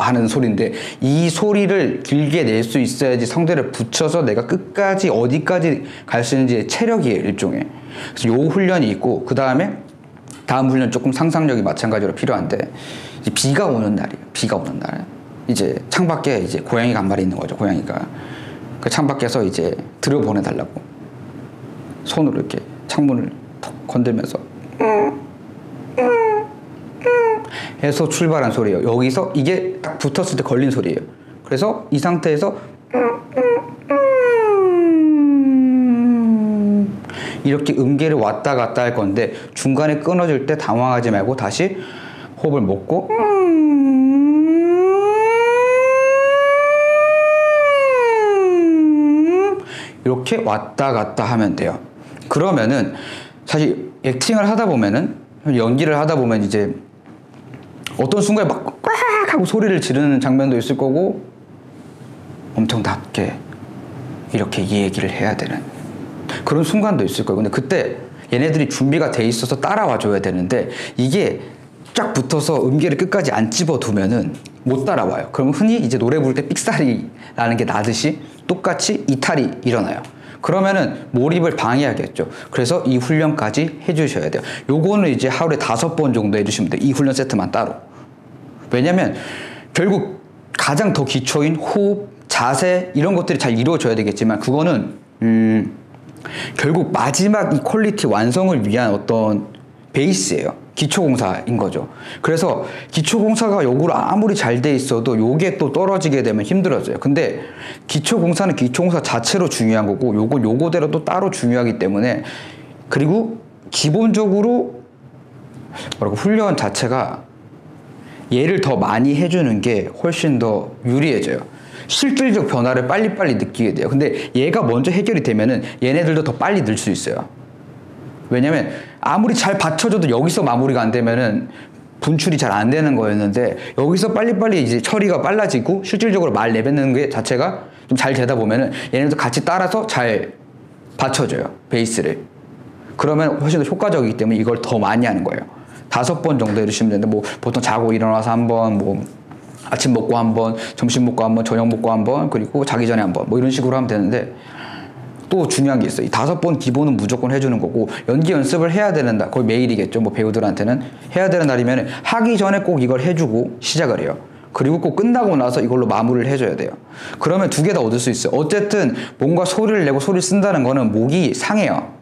[SPEAKER 1] 하는 소리인데, 이 소리를 길게 낼 수 있어야지 성대를 붙여서 내가 끝까지 어디까지 갈 수 있는지 체력이에요, 일종의. 그래서 요 훈련이 있고, 그 다음에 다음 훈련 조금 상상력이 마찬가지로 필요한데, 이제 비가 오는 날이에요. 비가 오는 날. 이제 창밖에 이제 고양이가 한 마리 있는 거죠, 고양이가. 그 창밖에서 이제 들여보내달라고. 손으로 이렇게 창문을 톡 건들면서 해서 출발한 소리예요. 여기서 이게 딱 붙었을 때 걸린 소리예요. 그래서 이 상태에서 이렇게 음계를 왔다 갔다 할 건데, 중간에 끊어질 때 당황하지 말고 다시 호흡을 먹고 이렇게 왔다 갔다 하면 돼요. 그러면은 사실 액팅을 하다 보면은, 연기를 하다 보면 이제 어떤 순간에 막 꽉 하고 소리를 지르는 장면도 있을 거고, 엄청 낮게 이렇게 이 얘기를 해야 되는 그런 순간도 있을 거예요. 근데 그때 얘네들이 준비가 돼 있어서 따라와 줘야 되는데, 이게 쫙 붙어서 음계를 끝까지 안 집어두면은 못 따라와요. 그러면 흔히 이제 노래 부를 때 삑사리 나는 게 나듯이 똑같이 이탈이 일어나요. 그러면은 몰입을 방해하겠죠. 그래서 이 훈련까지 해주셔야 돼요. 요거는 이제 하루에 5번 정도 해주시면 돼요. 이 훈련 세트만 따로. 왜냐면 결국 가장 더 기초인 호흡, 자세 이런 것들이 잘 이루어져야 되겠지만, 그거는 결국 마지막 이 퀄리티 완성을 위한 어떤 베이스예요. 기초공사인 거죠. 그래서 기초공사가 요구로 아무리 잘 돼 있어도 요게 또 떨어지게 되면 힘들어져요. 근데 기초공사는 기초공사 자체로 중요한 거고, 요건 요거대로 또 따로 중요하기 때문에, 그리고 기본적으로 훈련 자체가 얘를 더 많이 해주는 게 훨씬 더 유리해져요. 실질적 변화를 빨리빨리 느끼게 돼요. 근데 얘가 먼저 해결이 되면은 얘네들도 더 빨리 늘 수 있어요. 왜냐면 아무리 잘 받쳐줘도 여기서 마무리가 안 되면은 분출이 잘 안 되는 거였는데, 여기서 빨리빨리 이제 처리가 빨라지고 실질적으로 말 내뱉는 게 자체가 좀 잘 되다 보면은 얘네도 같이 따라서 잘 받쳐줘요, 베이스를. 그러면 훨씬 더 효과적이기 때문에 이걸 더 많이 하는 거예요. 5번 정도 해주시면 되는데, 뭐 보통 자고 일어나서 한 번, 뭐 아침 먹고 한 번, 점심 먹고 한 번, 저녁 먹고 한 번, 그리고 자기 전에 한 번, 뭐 이런 식으로 하면 되는데, 또 중요한 게 있어요. 이 5번 기본은 무조건 해주는 거고, 연기 연습을 해야 되는 날, 거의 매일이겠죠. 뭐 배우들한테는 해야 되는 날이면 하기 전에 꼭 이걸 해주고 시작을 해요. 그리고 꼭 끝나고 나서 이걸로 마무리를 해줘야 돼요. 그러면 2개 다 얻을 수 있어요. 어쨌든 뭔가 소리를 내고 소리를 쓴다는 거는 목이 상해요.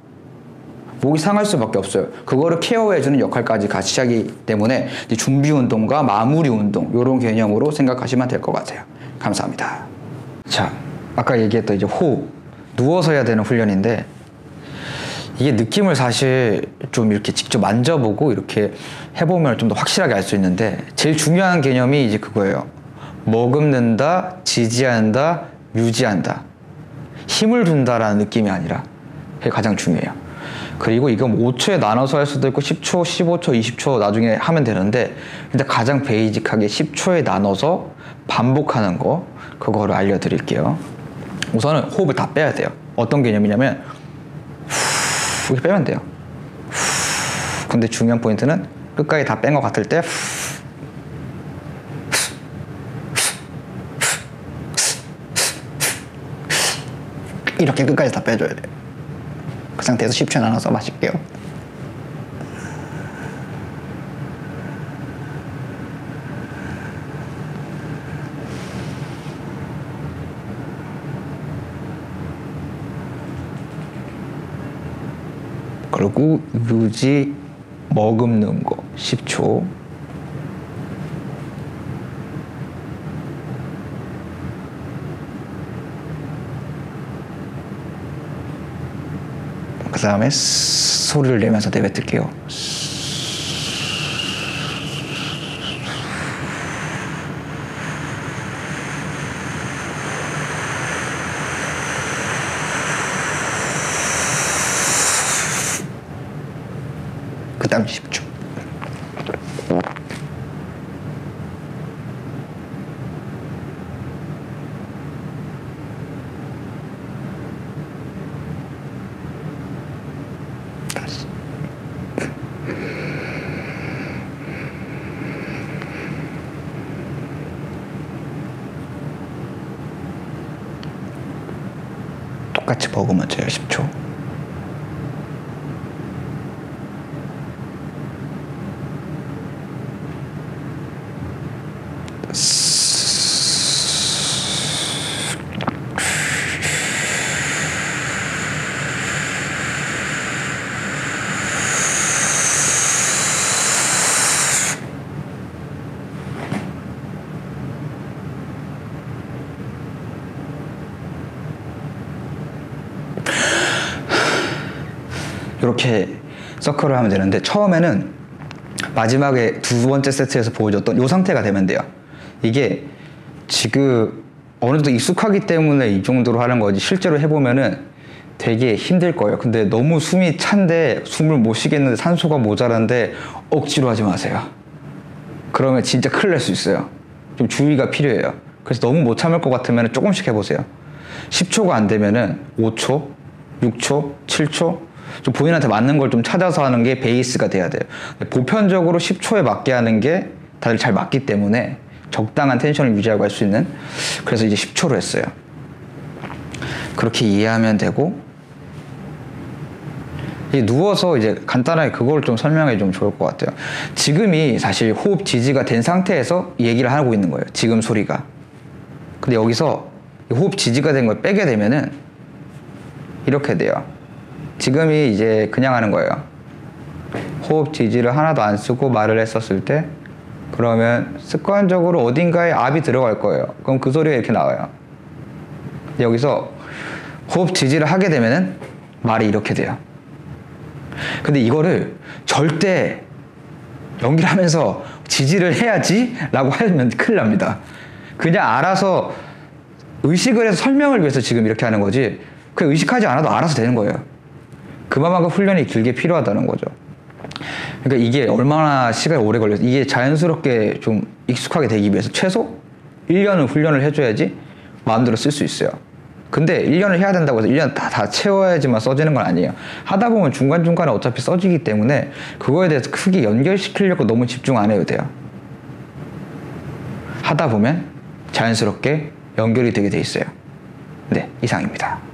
[SPEAKER 1] 목이 상할 수밖에 없어요. 그거를 케어해주는 역할까지 같이 하기 때문에 준비 운동과 마무리 운동, 이런 개념으로 생각하시면 될 것 같아요. 감사합니다. 자, 아까 얘기했던 이제 호흡, 누워서 해야 되는 훈련인데, 이게 느낌을 사실 좀 이렇게 직접 만져보고 이렇게 해보면 좀 더 확실하게 알 수 있는데, 제일 중요한 개념이 이제 그거예요. 머금는다, 지지한다, 유지한다. 힘을 준다라는 느낌이 아니라, 그게 가장 중요해요. 그리고 이건 5초에 나눠서 할 수도 있고 10초, 15초, 20초 나중에 하면 되는데, 일단 가장 베이직하게 10초에 나눠서 반복하는 거, 그거를 알려드릴게요. 우선은 호흡을 다 빼야 돼요. 어떤 개념이냐면 이렇게 빼면 돼요. 근데 중요한 포인트는 끝까지 다 뺀 것 같을 때 이렇게 끝까지 다 빼줘야 돼요. 그 상태에서 10초 나눠서 마실게요. 그리고 유지 머금는 거 10초. 그 다음에 소리를 내면서 내뱉을게요. 그 다음 10초. 다시. 똑같이 먹으면 돼요. 10초. 이렇게 서클을 하면 되는데, 처음에는 마지막에 두 번째 세트에서 보여줬던 이 상태가 되면 돼요. 이게 지금 어느 정도 익숙하기 때문에 이 정도로 하는 거지, 실제로 해보면은 되게 힘들 거예요. 근데 너무 숨이 찬데 숨을 못 쉬겠는데 산소가 모자란데 억지로 하지 마세요. 그러면 진짜 큰일 날 수 있어요. 좀 주의가 필요해요. 그래서 너무 못 참을 것 같으면 조금씩 해보세요. 10초가 안 되면은 5초, 6초, 7초, 좀 본인한테 맞는 걸 좀 찾아서 하는 게 베이스가 돼야 돼요. 보편적으로 10초에 맞게 하는 게 다들 잘 맞기 때문에 적당한 텐션을 유지하고 할 수 있는, 그래서 이제 10초로 했어요. 그렇게 이해하면 되고, 이제 누워서 이제 간단하게 그걸 좀 설명해 주면 좋을 것 같아요. 지금이 사실 호흡 지지가 된 상태에서 얘기를 하고 있는 거예요. 지금 소리가. 근데 여기서 호흡 지지가 된 걸 빼게 되면은 이렇게 돼요. 지금이 이제 그냥 하는 거예요. 호흡 지지를 하나도 안 쓰고 말을 했었을 때, 그러면 습관적으로 어딘가에 압이 들어갈 거예요. 그럼 그 소리가 이렇게 나와요. 여기서 호흡 지지를 하게 되면은 말이 이렇게 돼요. 근데 이거를 절대 연기를 하면서 지지를 해야지 라고 하면 큰일 납니다. 그냥 알아서 의식을 해서 설명을 위해서 지금 이렇게 하는 거지, 그 의식하지 않아도 알아서 되는 거예요. 그만큼 훈련이 길게 필요하다는 거죠. 그러니까 이게 얼마나 시간이 오래 걸려서, 이게 자연스럽게 좀 익숙하게 되기 위해서 최소 1년은 훈련을 해줘야지 마음대로 쓸 수 있어요. 근데 1년을 해야 된다고 해서 1년 다 채워야지만 써지는 건 아니에요. 하다 보면 중간중간에 어차피 써지기 때문에 그거에 대해서 크게 연결시키려고 너무 집중 안 해도 돼요. 하다 보면 자연스럽게 연결이 되게 돼 있어요. 네, 이상입니다.